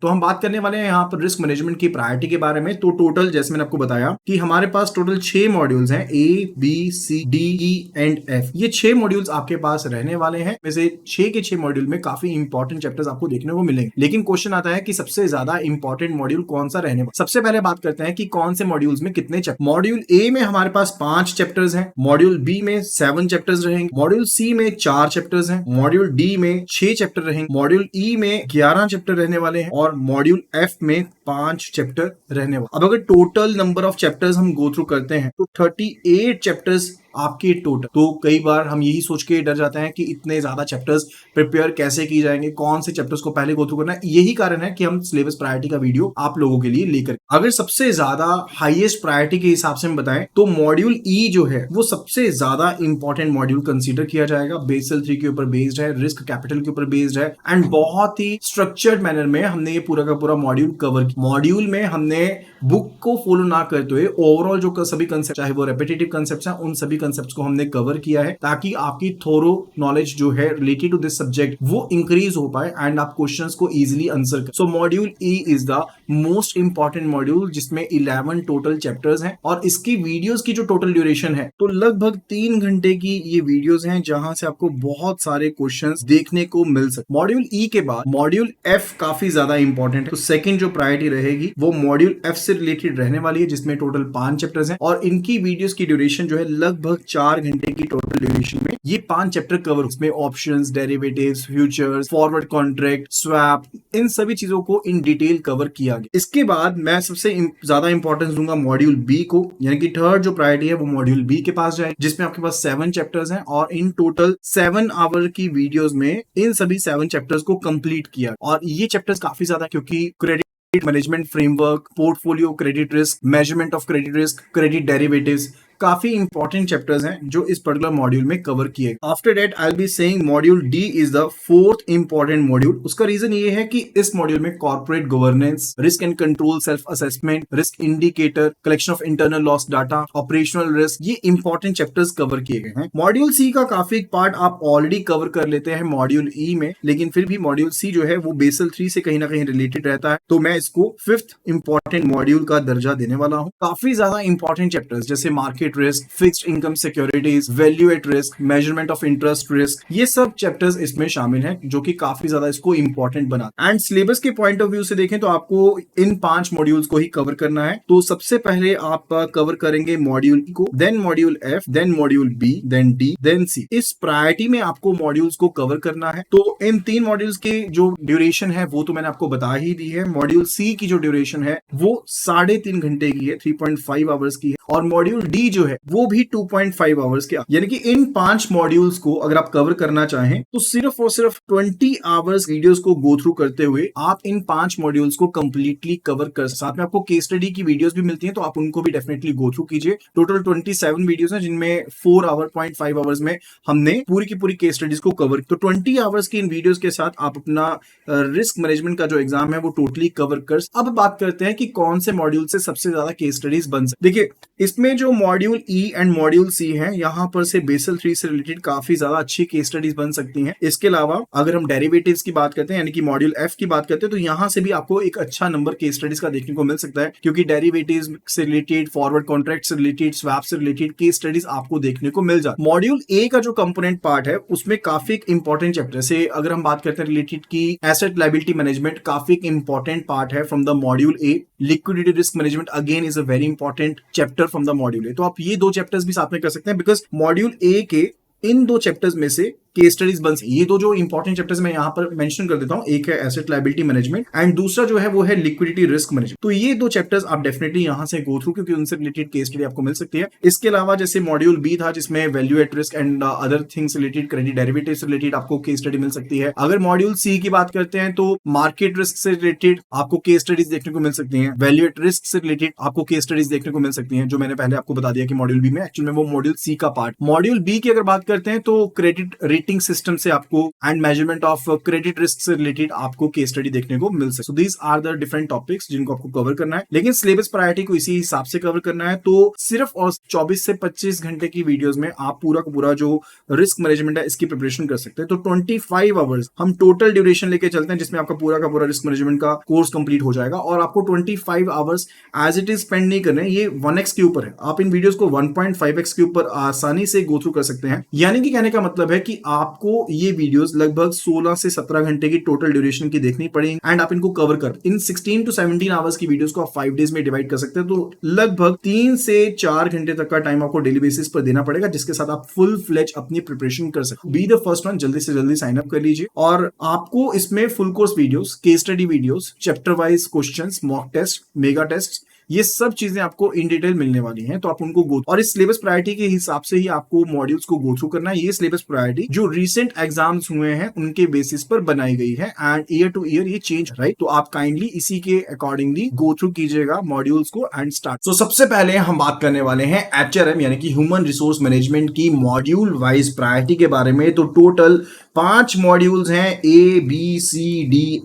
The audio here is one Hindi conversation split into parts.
तो हम बात करने वाले हैं यहाँ पर रिस्क मैनेजमेंट की प्रायोरिटी के बारे में। तो टोटल जैसे मैंने आपको बताया कि हमारे पास टोटल 6 मॉड्यूल्स हैं, A B C D E and F। ये 6 मॉड्यूल्स आपके पास रहने वाले हैं। वैसे 6 के 6 मॉड्यूल में काफी इंपॉर्टेंट चैप्टर्स आपको देखने को मिलेंगे, लेकिन क्वेश्चन आता है कि सबसे ज्यादा इंपॉर्टेंट मॉड्यूल कौन सा रहने वाला। सबसे पहले बात करते हैं कि कौन से मॉड्यूल्स में कितने चैप्टर। मॉड्यूल ए में हमारे पास 5 चैप्टर्स हैं, मॉड्यूल बी में 7 चैप्टर्स रहेंगे, मॉड्यूल सी में 4 चैप्टर्स हैं, मॉड्यूल डी में 6 चैप्टर रहेंगे, मॉड्यूल ई में 11 चैप्टर रहने वाले हैं और मॉड्यूल एफ में 5 चैप्टर रहने वाले। अब अगर टोटल नंबर ऑफ चैप्टर्स हम गो थ्रू करते हैं तो 38 चैप्टर्स आपके टोटल। तो कई बार हम यही सोच के डर जाते हैं कि इतने ज्यादा चैप्टर्स प्रिपेयर कैसे की जाएंगे, कौन से चैप्टर्स को पहले गो थ्रू करना है। यही कारण है कि हम सिलेबस प्रायोरिटी का वीडियो आप लोगों के लिए लेकर, अगर सबसे ज्यादा हाईएस्ट प्रायोरिटी के हिसाब से हम बताएं तो मॉड्यूल ई जो है वो सबसे ज्यादा इंपॉर्टेंट मॉड्यूल कंसीडर किया जाएगा। बेसल 3 के ऊपर बेस्ड है, रिस्क कैपिटल के ऊपर बेस्ड है एंड बहुत ही स्ट्रक्चर्ड मैनर में हमने ये पूरा का पूरा मॉड्यूल कवर किया। मॉड्यूल में हमने बुक को फॉलो ना करते हुए ओवरऑल जो सभी कंसेप्ट, चाहे वो रेपिटेटिव कंसेप्ट हैं, उन सभी कंसेप्ट्स को हमने कवर किया है ताकि आपकी थोरो नॉलेज जो है रिलेटेड टू दिस सब्जेक्ट वो इंक्रीज हो पाए एंड आप क्वेश्चंस को इजीली आंसर कर। So module E is the most important module जिसमें 11 टोटल चैप्टर्स हैं और इसकी वीडियोस की जो टोटल ड्यूरेशन है तो लगभग 3 घंटे की ये वीडियोस हैं जहां से आपको बहुत सारे क्वेश्चंस देखने को मिल सकते। मॉड्यूल ई के बाद मॉड्यूल एफ काफी ज्यादा इंपॉर्टेंट है। तो सेकंड जो प्रायोरिटी रहेगी वो मॉड्यूल एफ से रिलेटेड रहने वाली है जिसमें टोटल 5 चैप्टर्स हैं और इनकी वीडियोस की ड्यूरेशन जो है लगभग 4 घंटे की टोटल ड्यूरेशन में ये 5 चैप्टर कवर, उसमें options, derivatives, futures, forward contract, swap, इन सभी चीजों को इन डिटेल कवर किया गया। इसके बाद मैं सबसे ज्यादा इंपॉर्टेंस दूंगा मॉड्यूल बी को, यानी कि थर्ड जो प्रायोरिटी है वो मॉड्यूल बी के पास जाए जिसमें आपके पास 7 चैप्टर्स हैं और इन टोटल 7 आवर की वीडियोस में इन सभी 7 चैप्टर्स को कंप्लीट किया। और ये चैप्टर्स काफी ज्यादा, क्योंकि credit management framework, portfolio credit risk, measurement of credit risk, credit derivatives, काफी इंपॉर्टेंट चैप्टर्स हैं जो इस पर्टिकुलर मॉड्यूल में कवर किए। After that I will be saying module D is the fourth important module. उसका रीजन ये है कि इस मॉड्यूल में corporate governance, risk and control, self assessment, risk indicator, collection of internal loss data, operational risk, ये इंपॉर्टेंट चैप्टर्स कवर किए गए हैं। मॉड्यूल सी का काफी पार्ट आप ऑलरेडी कवर कर लेते हैं मॉड्यूल ई में, लेकिन फिर भी मॉड्यूल सी जो है वो बेसल 3 से कहीं ना कहीं रिलेटेड रहता है, तो मैं इसको फिफ्थ इंपॉर्टेंट मॉड्यूल का दर्जा देने वाला हूं। काफी ज्यादा इंपॉर्टेंट चैप्टर्स जैसे market risk, fixed income securities, value at risk, measurement of interest risk, ये सब चैप्टर्स इसमें शामिल हैं जो कि काफी ज्यादा इसको इंपॉर्टेंट बनाते हैं। एंड सिलेबस के पॉइंट ऑफ व्यू से देखें तो आपको इन 5 मॉड्यूल्स को ही कवर करना है। तो सबसे पहले आप कवर करेंगे मॉड्यूल को, then module F, then module B, then D, then C. इस प्रायोरिटी में आपको मॉड्यूल्स को कवर करना है। तो इन 3 मॉड्यूल्स की जो ड्यूरेशन है वो तो मैंने आपको बता ही दी है। मॉड्यूल सी की जो ड्यूरेशन है वो 3.5 घंटे की है, 3.5 आवर्स की है, और मॉड्यूल डी जो है वो भी 2.5 आवर्स के। यानी कि इन 5 मॉड्यूल्स को अगर आप कवर करना चाहें तो सिर्फ और सिर्फ 20 आवर्स वीडियोस को गो थ्रू करते हुए आप इन 5 मॉड्यूल्स को कंप्लीटली कवर कर। साथ में आपको केस स्टडी की वीडियोस भी मिलती हैं तो आप उनको भी डेफिनेटली गो थ्रू कीजिए। टोटल 27 वीडियोस हैं जिनमें 4.5 आवर्स में हमने पूरी की पूरी केस स्टडीज को कवर। तो 20 आवर्स की इन वीडियोस के साथ आप अपना रिस्क मैनेजमेंट का जो एग्जाम है वो टोटली कवर कर। अब बात करते हैं कि कौन से मॉड्यूल से सबसे ज्यादा केस स्टडीज बन सकती। देखिए, इसमें जो मॉड्यूल ई एंड मॉड्यूल सी है यहाँ पर से बेसल 3 से रिलेटेड काफी ज्यादा अच्छी केस स्टडीज बन सकती हैं। इसके अलावा अगर हम डेरिवेटिव्स की बात करते हैं यानी कि मॉड्यूल एफ की बात करते हैं तो यहाँ से भी आपको एक अच्छा नंबर केस स्टडीज का देखने को मिल सकता है, क्योंकि डेरिवेटिव्स से रिलेटेड, फॉरवर्ड कॉन्ट्रैक्ट से रिलेटेड, स्वैप से रिलेटेड केस स्टडीज आपको देखने को मिल जाती है। मॉड्यूल ए का जो कंपोनेंट पार्ट है उसमें काफी इंपॉर्टेंट चैप्टर से अगर हम बात करते हैं रिलेटेड की एसेट लायबिलिटी मैनेजमेंट, काफी इंपॉर्टेंट पार्ट है from the module A. Liquidity risk management again is a very important chapter from the module A. तो आप ये 2 चैप्टर्स भी साथ में कर सकते हैं बिकॉज मॉड्यूल ए के इन 2 चैप्टर्स में से केस स्टडीज बन सकती है। ये जो इंपॉर्टेंट चैप्टर्स मैं यहाँ पर मेंशन कर देता हूँ, एक है एसेट लायबिलिटी मैनेजमेंट एंड दूसरा जो है वो है लिक्विडिटी रिस्क मैनेजमेंट। तो ये 2 चैप्टर्स आप डेफिनेटली यहाँ से गो थ्रू, क्योंकि उनसे रिलेटेड केस स्टडी आपको मिल सकती है। इसके अलावा जैसे मॉड्यूल बी था जिसमें value at risk and other things related, credit derivative से रिलेटेड आपको केस स्टडी मिल सकती है। अगर मॉड्यूल सी की बात करते हैं तो मार्केट रिस्क से रिलेटेड आपको केस स्टडीज देखने को मिल सकती है। वैल्यू एट रिस्क से रिलेटेड आपको केस स्टडीज देखने को मिल सकती है, जो मैंने पहले आपको बता दिया कि मॉड्यूल बी में, एक्चुअली में वो मॉड्यूल सी का पार्ट। मॉड्यूल बी की अगर बात करते हैं तो क्रेडिट रेटिंग सिस्टम से आपको and measurement of credit risk से रिलेटेड आपको केस स्टडी देखने को मिल सकती है। So these are the different topics जिनको आपको कवर करना है, लेकिन सिलेबस प्रायोरिटी को इसी हिसाब से कवर करना है। तो सिर्फ और 24 से 25 घंटे की वीडियोस में आप पूरा का पूरा जो रिस्क मैनेजमेंट है इसकी प्रिपरेशन कर सकते हैं। तो 25 आवर्स हम टोटल ड्यूरेशन लेके चलते हैं जिसमें आपका पूरा का पूरा रिस्क मैनेजमेंट का कोर्स कंप्लीट हो जाएगा, और आपको 25 hours as it is spend नहीं करने, ये 1x के ऊपर है। आप इन वीडियोस को 1.5x के ऊपर आसानी से गो थ्रू कर सकते हैं। यानी कि कहने का मतलब है कि आपको ये वीडियोस लगभग 16 से 17 घंटे की टोटल ड्यूरेशन की देखनी पड़ेगी एंड आप इनको कवर कर इन 16 to 17 आवर्स की वीडियोस को आप 5 डेज में डिवाइड कर सकते हैं। तो लगभग 3 से 4 घंटे तक का टाइम आपको डेली बेसिस पर देना पड़ेगा, जिसके साथ आप फुल फ्लेज अपनी प्रिपरेशन कर सकते हैं। बी द फर्स्ट वन, जल्दी से जल्दी साइन अप कर लीजिए। और आपको इसमें full course videos, case study videos, chapter wise questions, mock test, mega test, ये सब चीजें आपको इन डिटेल मिलने वाली हैं। तो आप उनको गो, और इस सिलेबस प्रायोरिटी के हिसाब से ही आपको मॉड्यूल्स को गो थ्रू करना है। ये सिलेबस प्रायोरिटी जो रिसेंट एग्जाम्स हुए हैं उनके बेसिस पर बनाई गई है एंड ईयर टू ईयर ये चेंज, राइट। तो आप काइंडली इसी के अकॉर्डिंगली गो थ्रू कीजिएगा मॉड्यूल्स को एंड स्टार्ट। तो सबसे पहले हम बात करने वाले हैं HRM यानी कि ह्यूमन रिसोर्स मैनेजमेंट की मॉड्यूल वाइज प्रायोरिटी के बारे में। तो टोटल 5 मॉड्यूल्स हैं, ABCDE।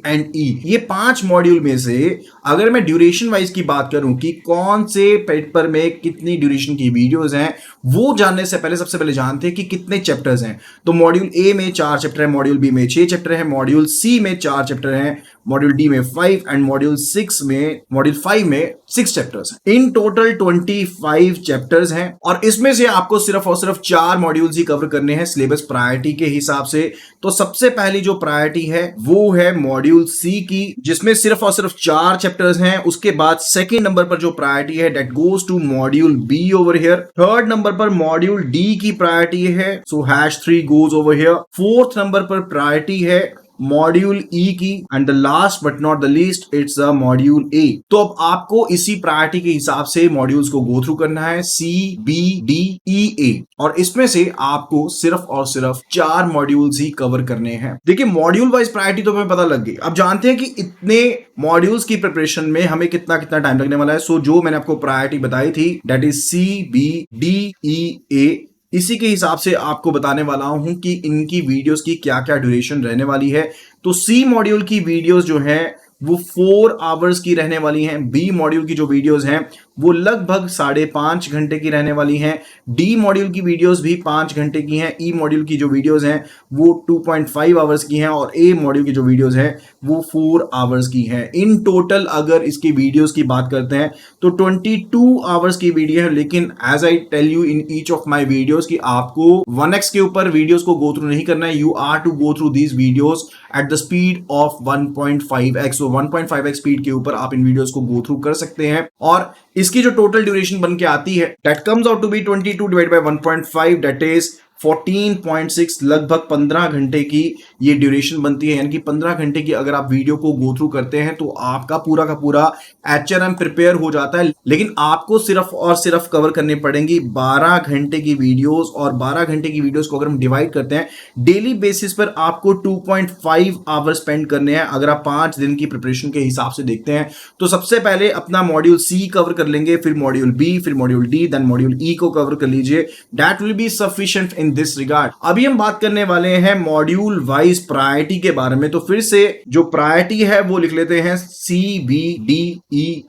ये 5 मॉड्यूल में से अगर मैं ड्यूरेशन वाइज की बात करूं कि कौन से पेपर में कितनी ड्यूरेशन की वीडियोस हैं, वो जानने से पहले सबसे पहले जानते हैं कि कितने चैप्टर्स हैं। तो मॉड्यूल ए में 4 चैप्टर है, मॉड्यूल बी में 6 चैप्टर है, मॉड्यूल सी में 4 चैप्टर हैं, मॉड्यूल डी में 5 एंड मॉड्यूल 5 में 6 चैप्टर्स हैं। इन टोटल 25 चैप्टर्स हैं और इसमें से आपको सिर्फ और सिर्फ 4 मॉड्यूल्स ही कवर करने हैं सिलेबस प्रायोरिटी के हिसाब से। तो सबसे पहली जो प्रायोरिटी है वो है मॉड्यूल सी की, जिसमें सिर्फ और सिर्फ 4 चैप्टर्स हैं। उसके बाद सेकेंड नंबर पर जो प्रायोरिटी है that goes to module B over here. Third number पर मॉड्यूल डी की प्रायोरिटी है, so #3 goes over here. Fourth number पर प्रायोरिटी है मॉड्यूल ई की and the last but not the least it's the module A. तो अब आपको इसी प्रायोरिटी के हिसाब से मॉड्यूल्स को गो थ्रू करना है, CBDEA, और इसमें से आपको सिर्फ और सिर्फ 4 मॉड्यूल्स ही कवर करने हैं। देखिए मॉड्यूल वाइज प्रायोरिटी तो हमें पता लग गई। अब जानते हैं कि इतने मॉड्यूल्स की प्रिपरेशन में हमें कितना कितना टाइम लगने वाला है। सो जो मैंने आपको प्रायोरिटी बताई थी दैट इज CBDEA, इसी के हिसाब से आपको बताने वाला हूं कि इनकी वीडियोस की क्या क्या ड्यूरेशन रहने वाली है। तो सी मॉड्यूल की वीडियोस जो है वो 4 आवर्स की रहने वाली हैं। बी मॉड्यूल की जो वीडियोस हैं वो लगभग 5.5 घंटे की रहने वाली हैं। डी मॉड्यूल की वीडियोस भी 5 घंटे की हैं। ई मॉड्यूल की जो वीडियोस हैं वो 2.5 आवर्स की हैं और ए मॉड्यूल की जो वीडियोस हैं वो 4 आवर्स की हैं। इन टोटल अगर इसकी वीडियोस की बात करते हैं तो 22 आवर्स की वीडियो है। लेकिन as I tell you in each of my videos कि आपको 1x के ऊपर वीडियोस को गो थ्रू नहीं करना है। You are to go through these videos at the speed of 1.5x। 1.5x speed के ऊपर आप इन वीडियोस को गो थ्रू कर सकते हैं और इसकी जो टोटल ड्यूरेशन बन के आती है that comes out to be 22 divide by 1.5 that is 14.6, लगभग 15 घंटे की ये ड्यूरेशन बनती है। यानी कि 15 घंटे की अगर आप वीडियो को गो थ्रू करते हैं तो आपका पूरा का पूरा HRM प्रिपेयर हो जाता है। लेकिन आपको सिर्फ और सिर्फ कवर करनी पड़ेंगी 12 घंटे की वीडियोस, और 12 घंटे की वीडियोस को अगर हम डिवाइड करते हैं डेली बेसिस पर आपको 2.5 आवर स्पेंड करने हैं। अगर आप 5 दिन की प्रिपरेशन के हिसाब से देखते हैं तो सबसे पहले अपना मॉड्यूल सी कवर कर लेंगे, फिर मॉड्यूल बी, फिर मॉड्यूल डी, देन मॉड्यूल ई को कवर कर लीजिए। That will be sufficient in this regard. अभी हम बात करने वाले हैं मॉड्यूल वाइज प्रायोरिटी के बारे में। तो फिर से जो प्रायोरिटी है वो लिख लेते हैं CBDEA।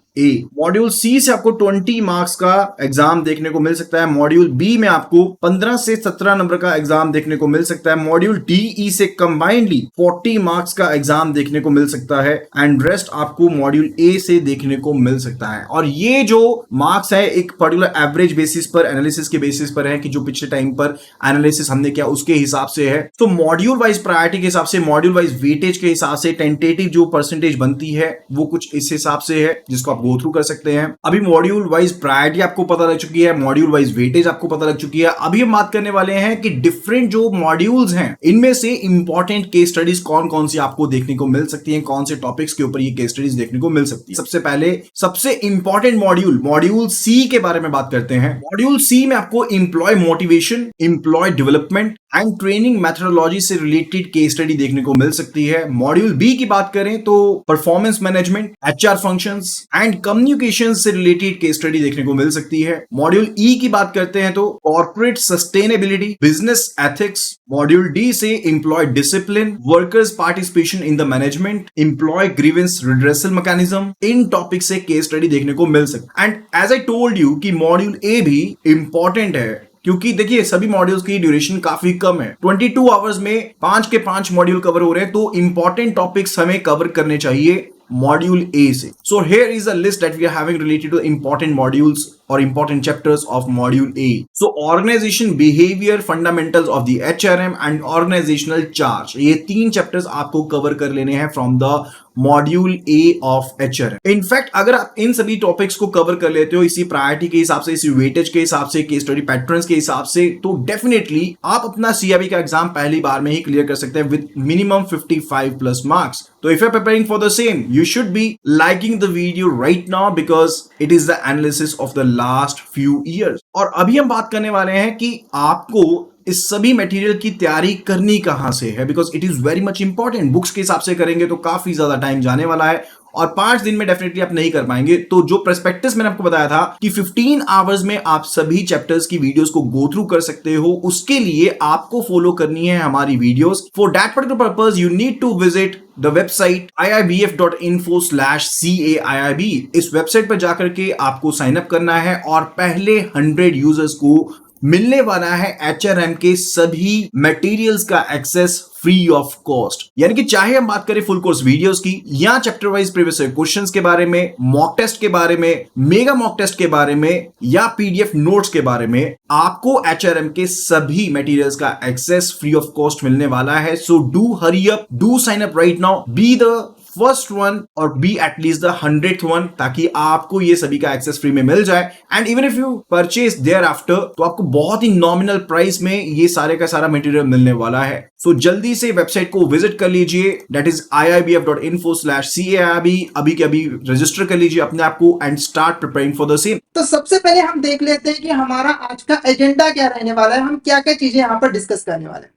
मॉड्यूल सी से आपको 20 मार्क्स का एग्जाम देखने को मिल सकता है। मॉड्यूल बी में आपको 15 से 17 नंबर का एग्जाम देखने को मिल सकता है। मॉड्यूल डी से कंबाइंडली 40 मार्क्स का एग्जाम देखने को मिल सकता है एंड रेस्ट आपको मॉड्यूल ए से देखने को मिल सकता है। और ये जो मार्क्स है एक पर्टिकुलर एवरेज बेसिस पर, एनालिसिस के बेसिस पर है कि जो पिछले टाइम पर एनालिसिस हमने किया उसके हिसाब से है। तो मॉड्यूल वाइज प्रायोरिटी के हिसाब से, मॉड्यूल वाइज वेटेज के हिसाब से टेंटेटिव जो परसेंटेज बनती है वो कुछ इस हिसाब से है जिसको आप गो थ्रू कर सकते हैं। अभी मॉड्यूल वाइज प्रायोरिटी आपको पता लग चुकी है, मॉड्यूल वाइज वेटेज आपको पता लग चुकी है। अभी हम बात करने वाले हैं कि डिफरेंट जो मॉड्यूल्स हैं इनमें से इंपॉर्टेंट केस स्टडीज कौन कौन सी आपको देखने को मिल सकती हैं, कौन से टॉपिक्स के ऊपर ये केस स्टडीज देखने को मिल सकती है। सबसे पहले सबसे इंपॉर्टेंट मॉड्यूल सी के बारे में बात करते हैं। मॉड्यूल सी में आपको employ motivation, employ development and training methodology से रिलेटेड केस स्टडी देखने को मिल सकती है। मॉड्यूल बी की बात करें तो performance management, HR functions and communication से रिलेटेड केस स्टडी देखने को मिल सकती है। मॉड्यूल ई की बात करते हैं तो corporate sustainability, business ethics. Module D से employ discipline, workers participation in the management, employ grievance redressal mechanism, इन टॉपिक से केस स्टडी देखने को मिल सकती है। And as I told you कि मॉड्यूल ए भी इंपॉर्टेंट है, क्योंकि देखिए सभी मॉड्यूल्स की ड्यूरेशन काफी कम है। 22 आवर्स में 5 के 5 मॉड्यूल कवर हो रहे हैं, तो इंपॉर्टेंट टॉपिक्स हमें कवर करने चाहिए मॉड्यूल ए से। So here is a list that we are having related to important modules और important chapters of module A. So organization behaviour, fundamentals of the HRM and organizational charge, ये 3 चैप्टर्स आपको कवर कर लेने हैं from the module A of HRM. In fact अगर आप इन सभी टॉपिक्स को कवर कर लेते हो इसी प्रायोरिटी के हिसाब से, इसी वेटेज के हिसाब से, केस स्टडी पैटर्न्स के हिसाब से, तो डेफिनेटली आप अपना सीआईबी का एग्जाम पहली बार में ही क्लियर कर सकते हैं विद मिनिमम 55 प्लस मार्क्स। तो if you are preparing for the same, you should be liking the video right now because it is the analysis of the last few years। और अभी हम बात करने वाले हैं कि आपको इस सभी मटेरियल की तैयारी करनी कहां से है, because it is very much important. Books के हिसाब से करेंगे तो काफी ज्यादा टाइम जाने वाला है और 5 दिन में डेफिनेटली आप नहीं कर पाएंगे। तो जो पर्सपेक्टिव्स मैंने आपको बताया था कि 15 आवर्स में आप सभी चैप्टर्स की वीडियोस को गो थ्रू कर सकते हो, उसके लिए आपको फॉलो करनी है हमारी videos. For that particular purpose you need to visit the website iibf.info/CAIIB। इस वेबसाइट पर जाकर के आपको साइन अप करना है और पहले 100 यूजर्स को मिलने वाला है एचआरएम के सभी मटेरियल्स का एक्सेस फ्री ऑफ कॉस्ट। यानी कि चाहे हम बात करें फुल कोर्स वीडियोस की या चैप्टर वाइज प्रीवियस क्वेश्चंस के बारे में, मॉक टेस्ट के बारे में, मेगा मॉक टेस्ट के बारे में या पीडीएफ नोट्स के बारे में, आपको एचआरएम के सभी मटेरियल्स का एक्सेस फ्री ऑफ कॉस्ट मिलने वाला है। So do hurry up, do sign up right now, be the first one और be at least the 100th one, ताकि आपको ये सभी का एक्सेस फ्री में मिल जाए। And even if you purchase thereafter, तो आपको बहुत ही नॉमिनल प्राइस में ये सारे का सारा मटेरियल मिलने वाला है। सो जल्दी से वेबसाइट को विजिट कर लीजिए, दैट इज iibf.info/CAIIB। अभी के अभी रजिस्टर कर लीजिए अपने आप को and start preparing for the same. तो सबसे पहले हम देख लेते हैं कि हमारा आज का एजेंडा क्या रहने वाला है, हम क्या क्या चीजें यहाँ पर डिस्कस करने वाले हैं।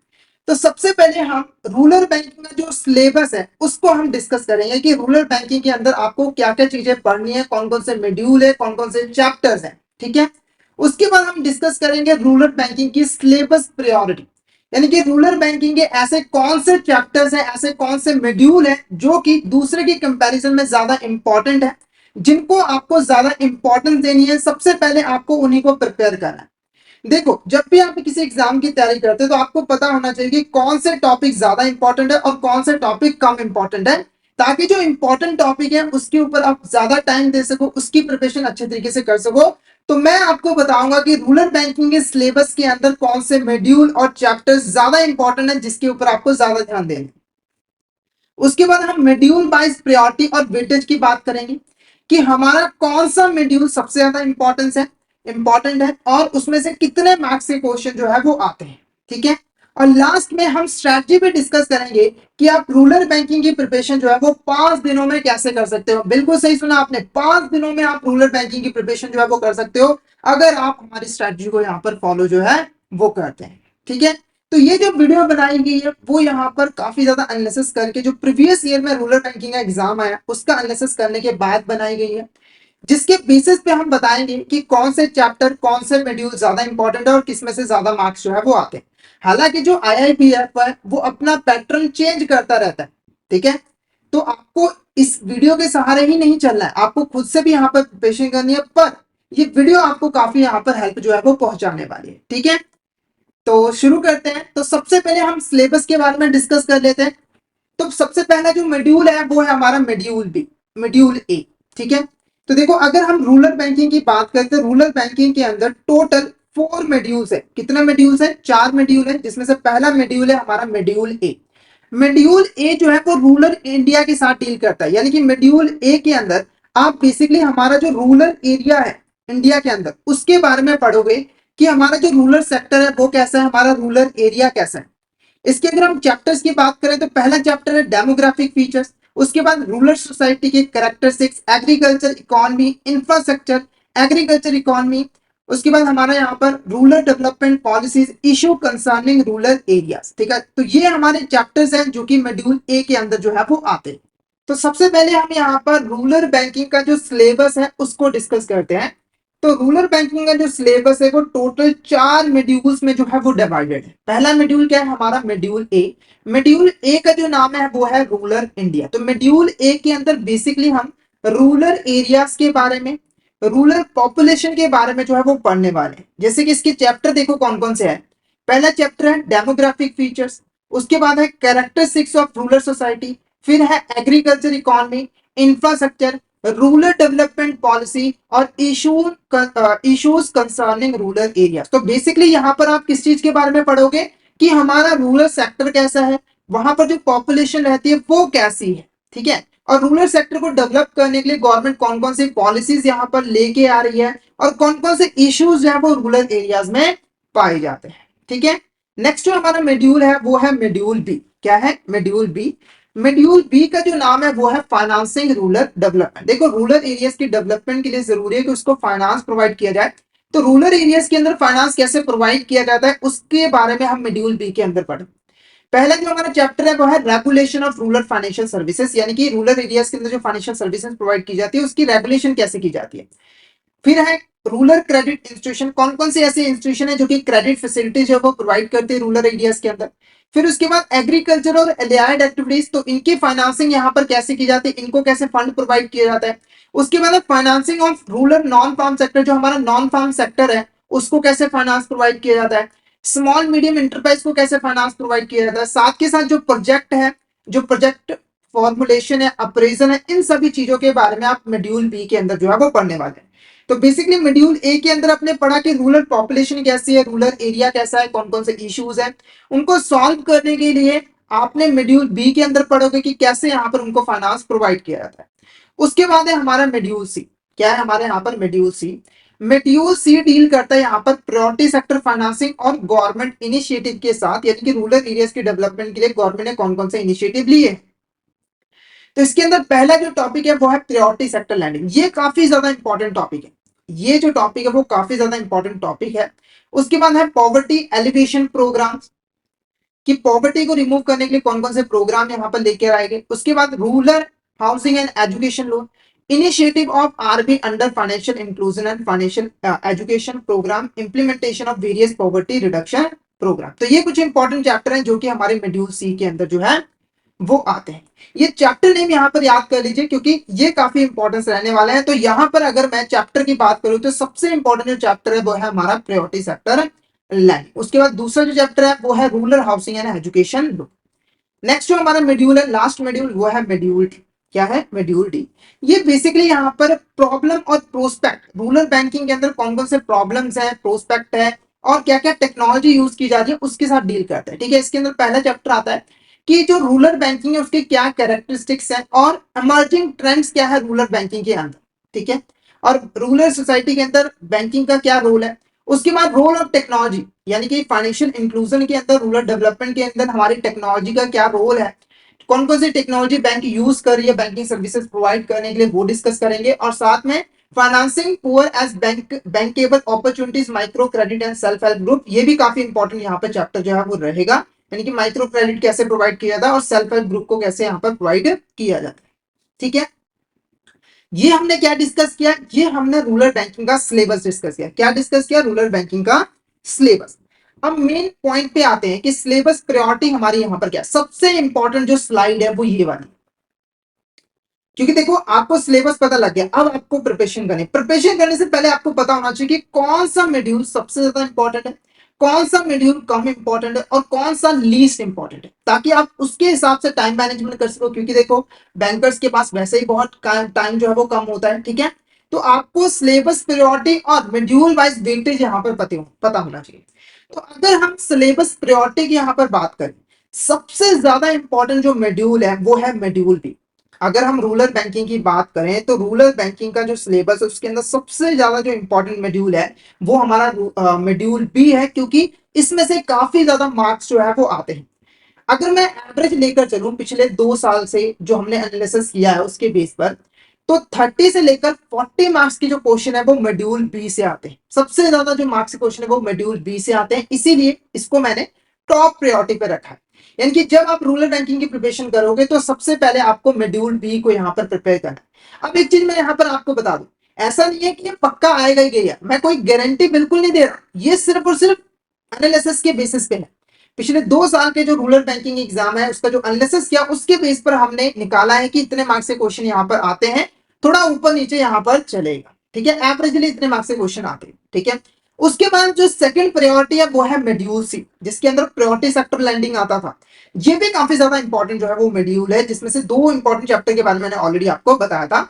तो सबसे पहले हम रूरल बैंकिंग का जो सिलेबस है उसको हम डिस्कस करेंगे कि रूरल बैंकिंग के अंदर आपको क्या क्या चीजें पढ़नी है, कौन कौन से मॉड्यूल है, कौन कौन से चैप्टर्स हैं, ठीक है। उसके बाद हम डिस्कस करेंगे रूरल बैंकिंग की सिलेबस प्रायोरिटी, यानी कि रूरल बैंकिंग के ऐसे कौन से चैप्टर्स हैं, ऐसे कौन से मॉड्यूल हैं जो कि दूसरे की कंपैरिजन में ज्यादा इंपॉर्टेंट है, जिनको आपको ज्यादा इंपॉर्टेंस देनी है। सबसे पहले आपको उन्हीं को प्रिपेयर करना है। देखो, जब भी आप किसी एग्जाम की तैयारी करते हैं तो आपको पता होना चाहिए कि कौन से टॉपिक ज्यादा इंपॉर्टेंट है और कौन से टॉपिक कम इंपॉर्टेंट है, ताकि जो इंपॉर्टेंट टॉपिक है उसके ऊपर आप ज्यादा टाइम दे सको, उसकी प्रिपरेशन अच्छे तरीके से कर सको। तो मैं आपको बताऊंगा कि रूरल बैंकिंग के सिलेबस के अंदर कौन से मॉड्यूल और चैप्टर्स ज्यादा इंपॉर्टेंट है, जिसके ऊपर आपको ज्यादा ध्यान देना है। उसके बाद हम मॉड्यूल वाइज प्रायोरिटी और वेटेज की बात करेंगे कि हमारा कौन सा मॉड्यूल सबसे ज्यादा इंपॉर्टेंट है और उसमें से कितने मार्क्स के क्वेश्चन जो है वो आते हैं, ठीक है। और लास्ट में हम स्ट्रैटेजी भी डिस्कस करेंगे कि आप रूरल बैंकिंग की प्रिपरेशन जो है वो 5 दिनों में कैसे कर सकते हो। बिल्कुल सही सुना आपने, 5 दिनों में आप रूरल बैंकिंग की प्रिपरेशन जो है वो कर सकते हो, अगर आप हमारी स्ट्रैटेजी को यहाँ पर फॉलो जो है वो करते हैं, ठीक है। तो ये जो वीडियो बनाई गई है वो यहाँ पर काफी ज्यादा एनालिसिस करके जो प्रीवियस ईयर में रूरल बैंकिंग का एग्जाम आया उसका एनालिसिस करने के बाद बनाई गई है, जिसके बेसिस पे हम बताएंगे कि कौन से चैप्टर, कौन से मॉड्यूल ज्यादा इंपॉर्टेंट है और किसमें से ज्यादा मार्क्स जो है वो आते हैं। हालांकि जो आईआईपीएफ है वो अपना पैटर्न चेंज करता रहता है, ठीक है। तो आपको इस वीडियो के सहारे ही नहीं चलना है, आपको खुद से भी यहाँ पर प्रिपरेशन करनी है, पर ये वीडियो आपको काफी यहाँ पर हेल्प जो है वो पहुंचाने वाली है, ठीक है। तो शुरू करते हैं। तो सबसे पहले हम सिलेबस के बारे में डिस्कस कर लेते हैं। तो सबसे पहला जो मॉड्यूल है वो है हमारा मॉड्यूल ए, ठीक है। तो देखो, अगर हम रूरल बैंकिंग की बात करते हैं, रूरल बैंकिंग के अंदर टोटल 4 मॉड्यूल्स है। कितने मॉड्यूल्स है? 4 मॉड्यूल है, जिसमें से पहला मॉड्यूल है हमारा मॉड्यूल ए। मॉड्यूल ए जो है वो रूरल इंडिया के साथ डील करता है, यानी कि मॉड्यूल ए के अंदर आप बेसिकली हमारा जो रूरल एरिया है इंडिया के अंदर उसके बारे में पढ़ोगे कि हमारा जो रूरल सेक्टर है वो कैसा है, हमारा रूरल एरिया कैसा है। इसके अगर हम चैप्टर्स की बात करें तो पहला चैप्टर है डेमोग्राफिक फीचर्स, उसके बाद रूरल सोसाइटी के characteristics, agriculture economy, infrastructure, agriculture economy, उसके बाद हमारा यहाँ पर rural development policies issue concerning rural areas, ठीक है। तो ये हमारे चैप्टर्स हैं जो कि मॉड्यूल ए के अंदर जो है वो आते हैं। तो सबसे पहले हम यहाँ पर रूरल बैंकिंग का जो सिलेबस है उसको डिस्कस करते हैं। तो रूरल बैंकिंग का जो सिलेबस है वो टोटल 4 मॉड्यूल्स में जो है वो डिवाइडेड है। पहला मॉड्यूल क्या है हमारा, मॉड्यूल ए। मॉड्यूल ए का जो नाम है वो है रूरल इंडिया। तो मॉड्यूल ए के अंदर बेसिकली हम रूरल एरियाज के बारे में, रूरल पॉपुलेशन के बारे में जो है वो पढ़ने वाले हैं। जैसे कि इसके चैप्टर देखो कौन कौन से है। पहला चैप्टर है डेमोग्राफिक फीचर्स, उसके बाद है कैरेक्टरिस्टिक्स ऑफ रूरल सोसाइटी, फिर है agriculture economy, infrastructure, rural development policy और इश्यूज कंसर्निंग रूरल एरिया। तो बेसिकली यहाँ पर आप किस चीज के बारे में पढ़ोगे कि हमारा रूरल सेक्टर कैसा है, वहां पर जो पॉपुलेशन रहती है वो कैसी है, ठीक है। और रूरल सेक्टर को डेवलप करने के लिए गवर्नमेंट कौन कौन सी पॉलिसीज यहाँ पर लेके आ रही है और कौन कौन से इश्यूज जो है वो रूरल एरियाज में पाए जाते हैं, ठीक है। नेक्स्ट जो हमारा मॉड्यूल है वो है मॉड्यूल बी। क्या है मॉड्यूल बी? मॉड्यूल बी का जो नाम है वो है फाइनेंसिंग रूरल डेवलपमेंट। देखो रूरल एरियाज की डेवलपमेंट के लिए जरूरी है कि उसको फाइनेंस प्रोवाइड किया जाए। तो रूरल एरियाज के अंदर फाइनेंस कैसे प्रोवाइड किया जाता है उसके बारे में हम मॉड्यूल बी के अंदर पढ़ें। पहला जो हमारा चैप्टर है वो है regulation of rural financial services, यानी कि रूरल एरियाज के अंदर जो फाइनेंशियल सर्विसेज प्रोवाइड की जाती है उसकी रेगुलेशन कैसे की जाती है। फिर है रूरल क्रेडिट इंस्टीट्यूशन, कौन कौन से ऐसे इंस्टीट्यूशन है जो कि क्रेडिट फैसिलिटीज है वो प्रोवाइड करते हैं रूरल एरियाज के अंदर। फिर उसके बाद एग्रीकल्चर और एलाइड एक्टिविटीज, तो इनकी फाइनेंसिंग यहाँ पर कैसे की जाती है, इनको कैसे फंड प्रोवाइड किया जाता है। उसके बाद financing of rural non farm sector, जो हमारा नॉन फार्म सेक्टर है उसको कैसे फाइनेंस प्रोवाइड किया जाता है। स्मॉल मीडियम इंटरप्राइज को कैसे फाइनेंस प्रोवाइड किया जाता है। साथ के साथ जो प्रोजेक्ट है, जो प्रोजेक्ट फॉर्मुलेशन है, अप्रेजल है, इन सभी चीजों के बारे में आप मॉड्यूल बी के अंदर जो है वो पढ़ने वाले हैं। तो बेसिकली मॉड्यूल ए के अंदर आपने पढ़ा कि रूरल पॉपुलेशन कैसी है, रूरल एरिया कैसा है, कौन कौन से इश्यूज है, उनको सॉल्व करने के लिए आपने मॉड्यूल बी के अंदर पढ़ोगे कि कैसे यहाँ पर उनको फाइनेंस प्रोवाइड किया जाता है। उसके बाद है हमारा मॉड्यूल सी। क्या है हमारे यहाँ पर मॉड्यूल सी? मॉड्यूल सी डील करता है यहाँ पर प्रायोरिटी सेक्टर फाइनेंसिंग और गवर्नमेंट इनिशिएटिव के साथ, यानी कि रूरल एरियाज के डेवलपमेंट के लिए गवर्नमेंट ने कौन कौन से इनिशिएटिव लिए। तो इसके अंदर पहला जो टॉपिक है वो है प्रायोरिटी सेक्टर लैंडिंग। ये काफी ज्यादा इंपॉर्टेंट टॉपिक है। ये जो टॉपिक है वो काफी ज्यादा इंपॉर्टेंट टॉपिक है। उसके बाद है पॉवर्टी एलिवेशन प्रोग्राम, कि पॉवर्टी को रिमूव करने के लिए कौन कौन से प्रोग्राम यहाँ पर लेकर आएंगे। उसके बाद rural housing and education loan, initiative of RB under financial inclusion and financial education program, implementation of various poverty reduction program. तो ये कुछ इंपॉर्टेंट चैप्टर हैं जो कि हमारे मॉड्यूल सी के अंदर जो है वो आते हैं। ये चैप्टर नेम यहाँ पर याद कर लीजिए क्योंकि ये काफी इंपॉर्टेंस रहने वाला है। तो यहाँ पर अगर मैं चैप्टर की बात करूं तो सबसे इंपॉर्टेंट जो चैप्टर है वो है हमारा प्रायोरिटी सेक्टर लैंड। उसके बाद दूसरा जो चैप्टर है वो है rural housing and education loan. Next जो हमारा मॉड्यूल है, लास्ट मॉड्यूल, वो है मॉड्यूल डी। क्या है मॉड्यूल डी? ये बेसिकली यहाँ पर प्रॉब्लम और प्रोस्पेक्ट, रूरल बैंकिंग के अंदर कौन कौन से प्रॉब्लम्स है, प्रोस्पेक्ट है और क्या क्या टेक्नोलॉजी यूज की जा रही है उसके साथ डील करता है, ठीक है। इसके अंदर पहला चैप्टर आता है कि जो रूरल बैंकिंग है उसके क्या कैरेक्टरिस्टिक्स है और इमर्जिंग ट्रेंड्स क्या है रूरल बैंकिंग के अंदर, ठीक है। और रूरल सोसाइटी के अंदर बैंकिंग का क्या रोल है। उसके बाद रोल ऑफ टेक्नोलॉजी, यानी कि फाइनेंशियल इंक्लूजन के अंदर, रूरल डेवलपमेंट के अंदर हमारी टेक्नोलॉजी का क्या रोल है, कौन कौन सी टेक्नोलॉजी बैंक यूज कर रही है बैंकिंग सर्विसेज प्रोवाइड करने के लिए, वो डिस्कस करेंगे। और साथ में financing poor as bankable opportunities, micro credit and self help group, ये भी काफी इंपॉर्टेंट यहाँ पे चैप्टर जो है वो रहेगा, यानी कि माइक्रो क्रेडिट कैसे प्रोवाइड किया जाता है और सेल्फ हेल्प ग्रुप को कैसे यहाँ पर प्रोवाइड किया जाता है, ठीक है। ये हमने क्या डिस्कस किया, ये हमने रूरल बैंकिंग का सिलेबस डिस्कस किया। क्या डिस्कस किया? रूरल बैंकिंग का सिलेबस। अब मेन पॉइंट पे आते हैं कि सिलेबस प्रायोरिटी हमारी यहां पर क्या, सबसे इंपॉर्टेंट जो स्लाइड है वो ये वाली, क्योंकि देखो आपको सिलेबस पता लग गया, अब आपको प्रिपरेशन करने से पहले आपको पता होना चाहिए कि कौन सा मॉड्यूल सबसे ज्यादा इंपॉर्टेंट है, कौन सा मॉड्यूल कम इंपॉर्टेंट है और कौन सा लीस्ट इंपॉर्टेंट है, ताकि आप उसके हिसाब से टाइम मैनेजमेंट कर सको। क्योंकि देखो बैंकर्स के पास वैसे ही बहुत टाइम जो है वो कम होता है, ठीक है। तो आपको सिलेबस प्रायोरिटी और मॉड्यूल वाइज वेटेज यहाँ पर पता होना चाहिए। तो अगर हम सिलेबस प्रायोरिटी की यहाँ पर बात करें, सबसे ज्यादा इंपॉर्टेंट जो मॉड्यूल है वो है मॉड्यूल बी। अगर हम रूरल बैंकिंग की बात करें तो रूरल बैंकिंग का जो सिलेबस है उसके अंदर सबसे ज्यादा जो इंपॉर्टेंट मॉड्यूल है वो हमारा मॉड्यूल बी है, क्योंकि इसमें से काफी ज्यादा मार्क्स जो है वो आते हैं। अगर मैं एवरेज लेकर चलूं पिछले 2 साल से जो हमने एनालिसिस किया है उसके बेस पर, तो 30 से लेकर 40 मार्क्स की जो क्वेश्चन है वो मॉड्यूल बी से आते हैं। सबसे ज्यादा जो मार्क्स के क्वेश्चन है वो मॉड्यूल बी से आते हैं, इसीलिए इसको मैंने टॉप प्रायोरिटी पे रखा है। यानी कि जब आप रूरल बैंकिंग की प्रिपरेशन करोगे तो सबसे पहले आपको मॉड्यूल बी को यहाँ पर प्रिपेयर करना है। अब एक चीज मैं यहाँ पर आपको बता दूं, ऐसा नहीं है कि ये पक्का आएगा ही गया, मैं कोई गारंटी बिल्कुल नहीं दे रहा, ये सिर्फ और सिर्फ एनालिसिस के बेसिस पे है। पिछले 2 साल के जो रूरल बैंकिंग एग्जाम है उसका जो एनालिसिस किया उसके बेस पर हमने निकाला है कि इतने मार्क्स के क्वेश्चन यहाँ पर आते हैं, थोड़ा ऊपर नीचे यहाँ पर चलेगा, ठीक है, एवरेजली इतने मार्क्स के क्वेश्चन आते हैं, ठीक है। उसके बाद जो सेकंड प्रायोरिटी है वो है मॉड्यूल सी, जिसके अंदर प्रायोरिटी सेक्टर लैंडिंग आता था। ये भी काफी ज्यादा इंपॉर्टेंट जो है वो मॉड्यूल है, जिसमें से 2 इंपॉर्टेंट चैप्टर के बारे में मैंने ऑलरेडी आपको बताया था।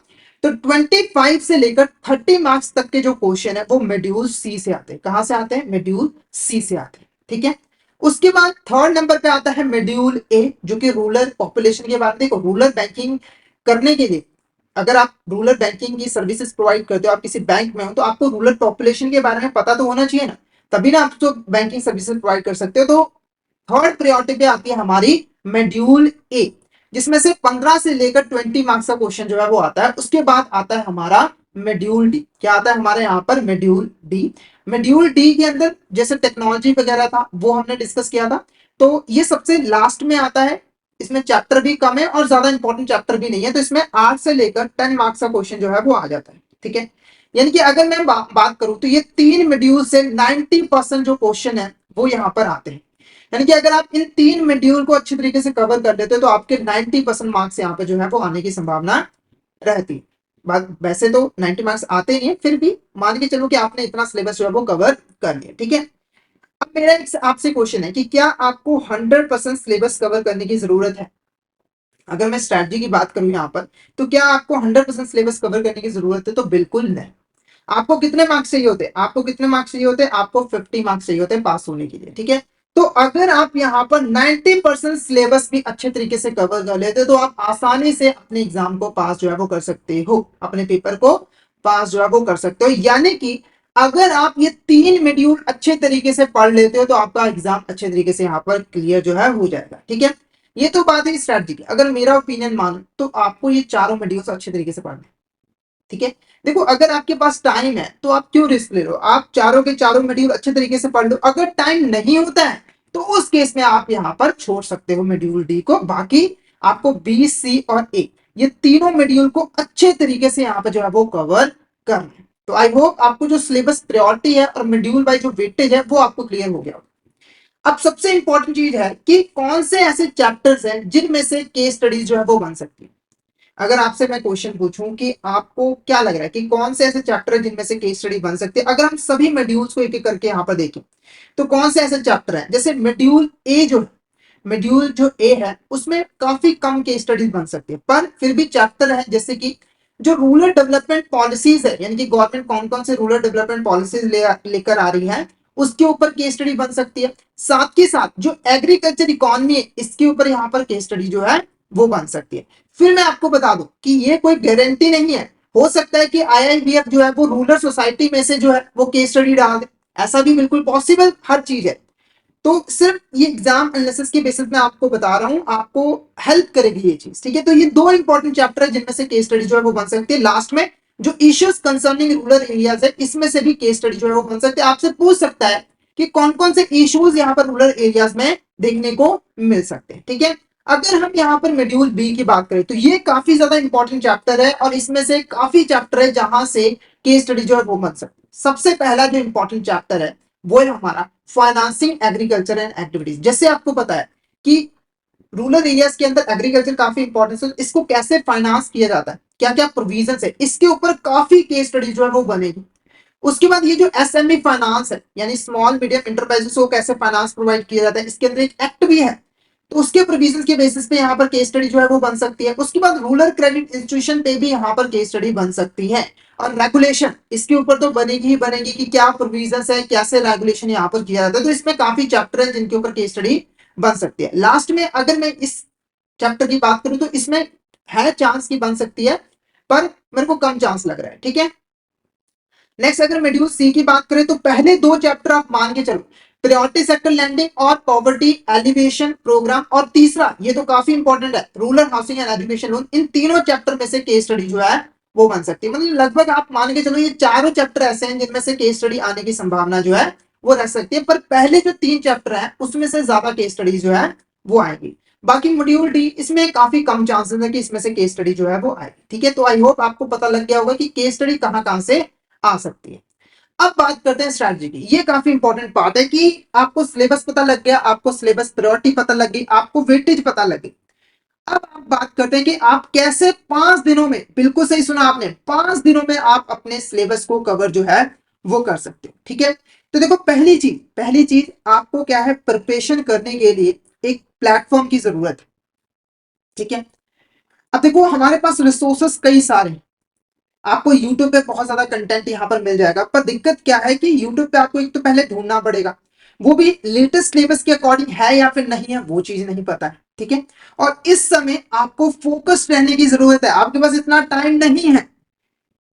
तो 25 से लेकर 30 मार्क्स तक के जो क्वेश्चन है वो मॉड्यूल सी से आते हैं। कहां से आते हैं? मॉड्यूल सी से आते हैं, ठीक है। उसके बाद थर्ड नंबर पे आता है मॉड्यूल ए, जो कि रूरल पॉपुलेशन के बारे में। देखो, रूरल बैंकिंग करने के लिए अगर आप रूरल बैंकिंग की सर्विसेज प्रोवाइड करते हो, आप किसी बैंक में हो, तो आपको रूरल पॉपुलेशन के बारे में पता तो होना चाहिए ना, तभी ना आप तो बैंकिंग सर्विसेज प्रोवाइड कर सकते हो। तो थर्ड प्रायोरिटी पे आती है हमारी मॉड्यूल ए, जिसमें से 15 से लेकर 20 मार्क्स का क्वेश्चन जो है वो आता है। उसके बाद आता है हमारा मॉड्यूल डी। क्या आता है हमारे यहाँ पर? Module D. मॉड्यूल डी के अंदर जैसे टेक्नोलॉजी वगैरह था वो हमने डिस्कस किया था, तो ये सबसे लास्ट में आता है। इसमें चैप्टर भी कम है और ज्यादा इंपॉर्टेंट चैप्टर भी नहीं है, तो इसमें 8 से लेकर 10 मार्क्स का क्वेश्चन जो है वो आ जाता है, ठीक है। यानी कि अगर मैं बात करूं तो ये 3 मॉड्यूल से 90% जो क्वेश्चन है वो यहाँ पर आते हैं। यानी कि अगर आप इन 3 मॉड्यूल को अच्छी तरीके से कवर कर लेते हो तो आपके 90% मार्क्स यहाँ पे जो है वो आने की संभावना रहती है। बात वैसे तो 90 मार्क्स आते नहीं है, फिर भी मान के चलो कि आपने इतना सिलेबस जो है वो कवर कर लिया, ठीक है। अब मेरा एक आपसे क्वेश्चन है कि क्या आपको 100% सिलेबस कवर करने की जरूरत है? अगर मैं स्ट्रैटेजी की बात करूं यहाँ पर, तो क्या आपको 100% सिलेबस कवर करने की जरूरत है? तो बिल्कुल नहीं। आपको कितने मार्क्स चाहिए होते हैं? आपको कितने मार्क्स चाहिए होते हैं? आपको 50 मार्क्स चाहिए होते हैं पास होने के लिए, ठीक है। तो अगर आप यहाँ पर 90% सिलेबस भी अच्छे तरीके से कवर कर लेते हो तो आप आसानी से अपने एग्जाम को पास जो है वो कर सकते हो, अपने पेपर को पास जो है वो कर सकते हो। यानी कि अगर आप ये 3 मॉड्यूल अच्छे तरीके से पढ़ लेते हो तो आपका एग्जाम अच्छे तरीके से यहाँ पर क्लियर जो है हो जाएगा, ठीक है। ये तो बात है स्ट्रैटेजी की। अगर मेरा ओपिनियन मानो तो आपको ये चारों मॉड्यूल्स अच्छे तरीके से पढ़ने, ठीक है। देखो, अगर आपके पास टाइम है तो आप क्यों रिस्क ले रहे हो? आप चारों के चारों मॉड्यूल अच्छे तरीके से पढ़ लो। अगर टाइम नहीं होता है तो उस केस में आप यहाँ पर छोड़ सकते हो मॉड्यूल डी को। बाकी आपको बी, सी और ए, ये तीनों मॉड्यूल को अच्छे तरीके से यहाँ पर जो है वो कवर करना है। तो आई होप आपको जो सिलेबस प्रायोरिटी है और मॉड्यूल वाइज जो वेटेज है वो आपको क्लियर हो गया। अब सबसे इंपॉर्टेंट चीज है कि कौन से ऐसे चैप्टर्स हैं जिनमें से केस स्टडीज जो है वो बन सकती है। अगर आपसे मैं क्वेश्चन पूछूं कि आपको क्या लग रहा है कि कौन से ऐसे चैप्टर है जिनमें से केस स्टडी बन सकती है, अगर हम सभी मॉड्यूल्स को एक एक करके यहाँ पर देखें तो कौन से ऐसे चैप्टर हैं? जैसे मॉड्यूल जो ए है उसमें काफी कम केस स्टडीज बन सकती है, पर फिर भी चैप्टर है जैसे कि जो रूरल डेवलपमेंट पॉलिसीज है, यानी कि गवर्नमेंट कौन कौन से रूरल डेवलपमेंट पॉलिसीज लेकर आ रही है उसके ऊपर केस स्टडी बन सकती है। साथ के साथ जो एग्रीकल्चर इकोनॉमी है इसके ऊपर यहाँ पर केस स्टडी जो है वो बन सकती है। फिर मैं आपको बता दूं कि ये कोई गारंटी नहीं है, हो सकता है कि आईआईबीएफ जो है वो रूरल सोसाइटी में से जो है वो केस स्टडी डाल दे, ऐसा भी बिल्कुल पॉसिबल हर चीज है। तो सिर्फ ये एग्जाम एनालिसिस के बेसिस में आपको बता रहा हूं, आपको हेल्प करेगी ये चीज, ठीक है। तो ये 2 इंपॉर्टेंट चैप्टर है जिनमें से केस स्टडी जो है वो बन सकती है। लास्ट में जो इश्यूज कंसर्निंग रूरल एरियाज है इसमें से भी केस स्टडी जो है वो बन सकती है। आपसे पूछ सकता है कि कौन कौन से इश्यूज यहाँ पर रूरल एरियाज में देखने को मिल सकते हैं, ठीक है। अगर हम यहाँ पर मॉड्यूल बी की बात करें तो ये काफी ज्यादा इंपॉर्टेंट चैप्टर है और इसमें से काफी चैप्टर है जहां से केस स्टडी जो है वो बन सकती है। सबसे पहला जो इंपॉर्टेंट चैप्टर है वो है हमारा फाइनेंसिंग एग्रीकल्चर एंड एक्टिविटीज। जैसे आपको पता है कि रूरल एरियाज के अंदर एग्रीकल्चर काफी इंपॉर्टेंट है, इसको कैसे फाइनेंस किया जाता है, क्या क्या प्रोविजन है, इसके ऊपर काफी केस स्टडी जो है वो बनेगी। उसके बाद ये जो एसएमई फाइनेंस है, यानी स्मॉल मीडियम इंटरप्राइजेस को कैसे फाइनेंस प्रोवाइड किया जाता है, इसके अंदर एक एक्ट भी है, तो उसके प्रोविजन के बेसिस पे यहाँ पर केस स्टडी जो है वो बन सकती है। उसके बाद रूरल क्रेडिट इंस्टीट्यूशन पे भी यहाँ पर केस स्टडी बन सकती है। और रेगुलेशन इसके ऊपर तो बनेगी ही बनेगी कि क्या प्रोविजन है, कैसे रेगुलेशन यहाँ पर किया जाता है। तो इसमें काफी चैप्टर है जिनके ऊपर केस स्टडी बन सकती है। लास्ट में अगर मैं इस चैप्टर की बात करूं तो इसमें है चांस की बन सकती है, पर मेरे को कम चांस लग रहा है, ठीक है। नेक्स्ट अगर मॉड्यूल सी की बात करें तो पहले 2 चैप्टर आप मान के चलो, प्रायोरिटी सेक्टर लैंडिंग और पॉवर्टी एलिवेशन प्रोग्राम, और तीसरा ये तो काफी इंपॉर्टेंट है rural housing and education loan. इन तीनों चैप्टर में से केस स्टडी जो है वो बन सकती है। मतलब लगभग आप मान के चलो ये चारों चैप्टर ऐसे हैं जिनमें से केस स्टडी आने की संभावना जो है वो रह सकती है, पर पहले जो 3 चैप्टर है उसमें से ज्यादा केस स्टडी जो है वो आएगी। बाकी मॉड्यूल डी इसमें काफी कम चांसेस है कि इसमें से केस स्टडी जो है वो आएगी। ठीक है, तो आई होप आपको पता लग गया होगा कि केस स्टडी कहाँ कहाँ से आ सकती है। अब बात करते हैं स्ट्रैटेजी की। ये काफी इंपॉर्टेंट पार्ट है कि आपको सिलेबस पता लग गया, आपको सिलेबस प्रायोरिटी पता लग गई, आपको वेटेज पता लग गई। अब आप बात करते हैं कि आप कैसे 5 दिनों में, बिल्कुल सही सुना आपने, 5 दिनों में आप अपने सिलेबस को कवर जो है वो कर सकते हो। ठीक है, तो देखो पहली चीज आपको क्या है, प्रिपरेशन करने के लिए एक प्लेटफॉर्म की जरूरत है। ठीक है, अब देखो हमारे पास रिसोर्सेस कई सारे हैं, आपको YouTube पे बहुत ज्यादा कंटेंट यहाँ पर मिल जाएगा, पर दिक्कत क्या है कि YouTube पे आपको एक तो पहले ढूंढना पड़ेगा, वो भी लेटेस्ट सिलेबस के अकॉर्डिंग है या फिर नहीं है वो चीज नहीं पता है। ठीक है, और इस समय आपको फोकस रहने की जरूरत है, आपके पास इतना टाइम नहीं है।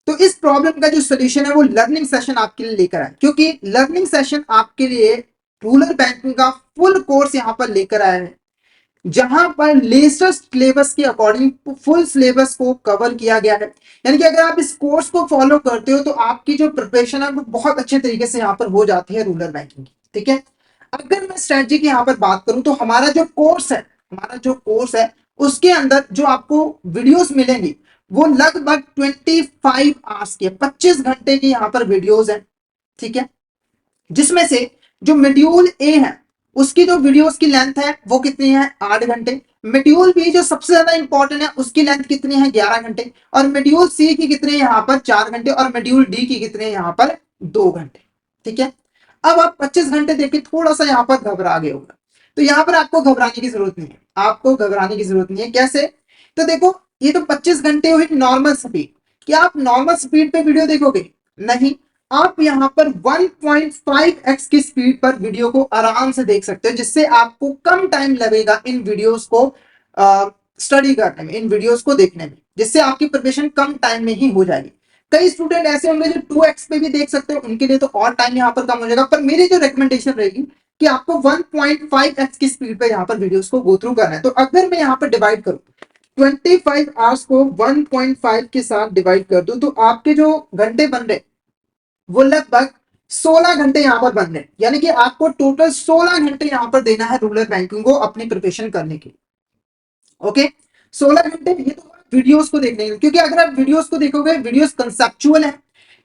तो इस प्रॉब्लम का जो सोल्यूशन है वो लर्निंग सेशन आपके लिए लेकर आए, क्योंकि लर्निंग सेशन आपके लिए रूरल बैंकिंग का फुल कोर्स यहाँ पर लेकर आया है, जहां पर लेटेस्ट सिलेबस के अकॉर्डिंग फुल सिलेबस को कवर किया गया है। यानी कि अगर आप इस कोर्स को फॉलो करते हो तो आपकी जो प्रिपरेशन है वो बहुत अच्छे तरीके से यहाँ पर हो जाती है रूरल बैंकिंग की। ठीक है, अगर मैं स्ट्रेटजी की यहाँ पर बात करूं तो हमारा जो कोर्स है उसके अंदर जो आपको वीडियोस मिलेंगी वो लगभग 25 आवर्स के, 25 घंटे की यहाँ पर वीडियोस है। ठीक है, जिसमें से जो मॉड्यूल ए है उसकी जो वीडियोस की लेंथ है वो कितनी है, 8 घंटे। मॉड्यूल बी जो सबसे ज्यादा इंपॉर्टेंट है उसकी लेंथ कितनी है, 11 घंटे। और मॉड्यूल सी की कितने यहाँ पर, 4 घंटे। और मॉड्यूल डी की कितने यहाँ पर, 2 घंटे। ठीक है, अब आप 25 घंटे देख के थोड़ा सा यहाँ पर घबरा गए होगा, तो यहाँ पर आपको घबराने की जरूरत नहीं है, आपको घबराने की जरूरत नहीं है। कैसे, तो देखो ये तो 25 घंटे हुई नॉर्मल स्पीड। क्या आप नॉर्मल स्पीड पे वीडियो देखोगे, नहीं, आप यहाँ पर 1.5x की स्पीड पर वीडियो को आराम से देख सकते हो, जिससे आपको कम टाइम लगेगा इन वीडियोस को स्टडी करने में, इन वीडियोस को देखने में, जिससे आपकी प्रिपरेशन कम टाइम में ही हो जाएगी। कई स्टूडेंट ऐसे होंगे जो 2x पे भी देख सकते हो, उनके लिए तो और टाइम यहाँ पर कम हो जाएगा। पर मेरी जो रिकमेंडेशन रहेगी कि आपको 1.5x की स्पीड पे यहाँ पर वीडियोस को गो थ्रू करना है। तो अगर मैं यहाँ पर डिवाइड करूं 25 आवर्स को 1.5 के साथ डिवाइड कर दूं, तो आपके जो घंटे बन रहे वो लगभग 16 घंटे यहाँ पर बन रहे हैं। यानी कि आपको टोटल 16 घंटे यहाँ पर देना है रूरल बैंकिंग को अपनी प्रिपरेशन करने के लिए। ओके, 16 घंटे ये तो वीडियोस को देखने के लिए, क्योंकि अगर आप वीडियोस को देखोगे, वीडियोस कंसेप्चुअल है,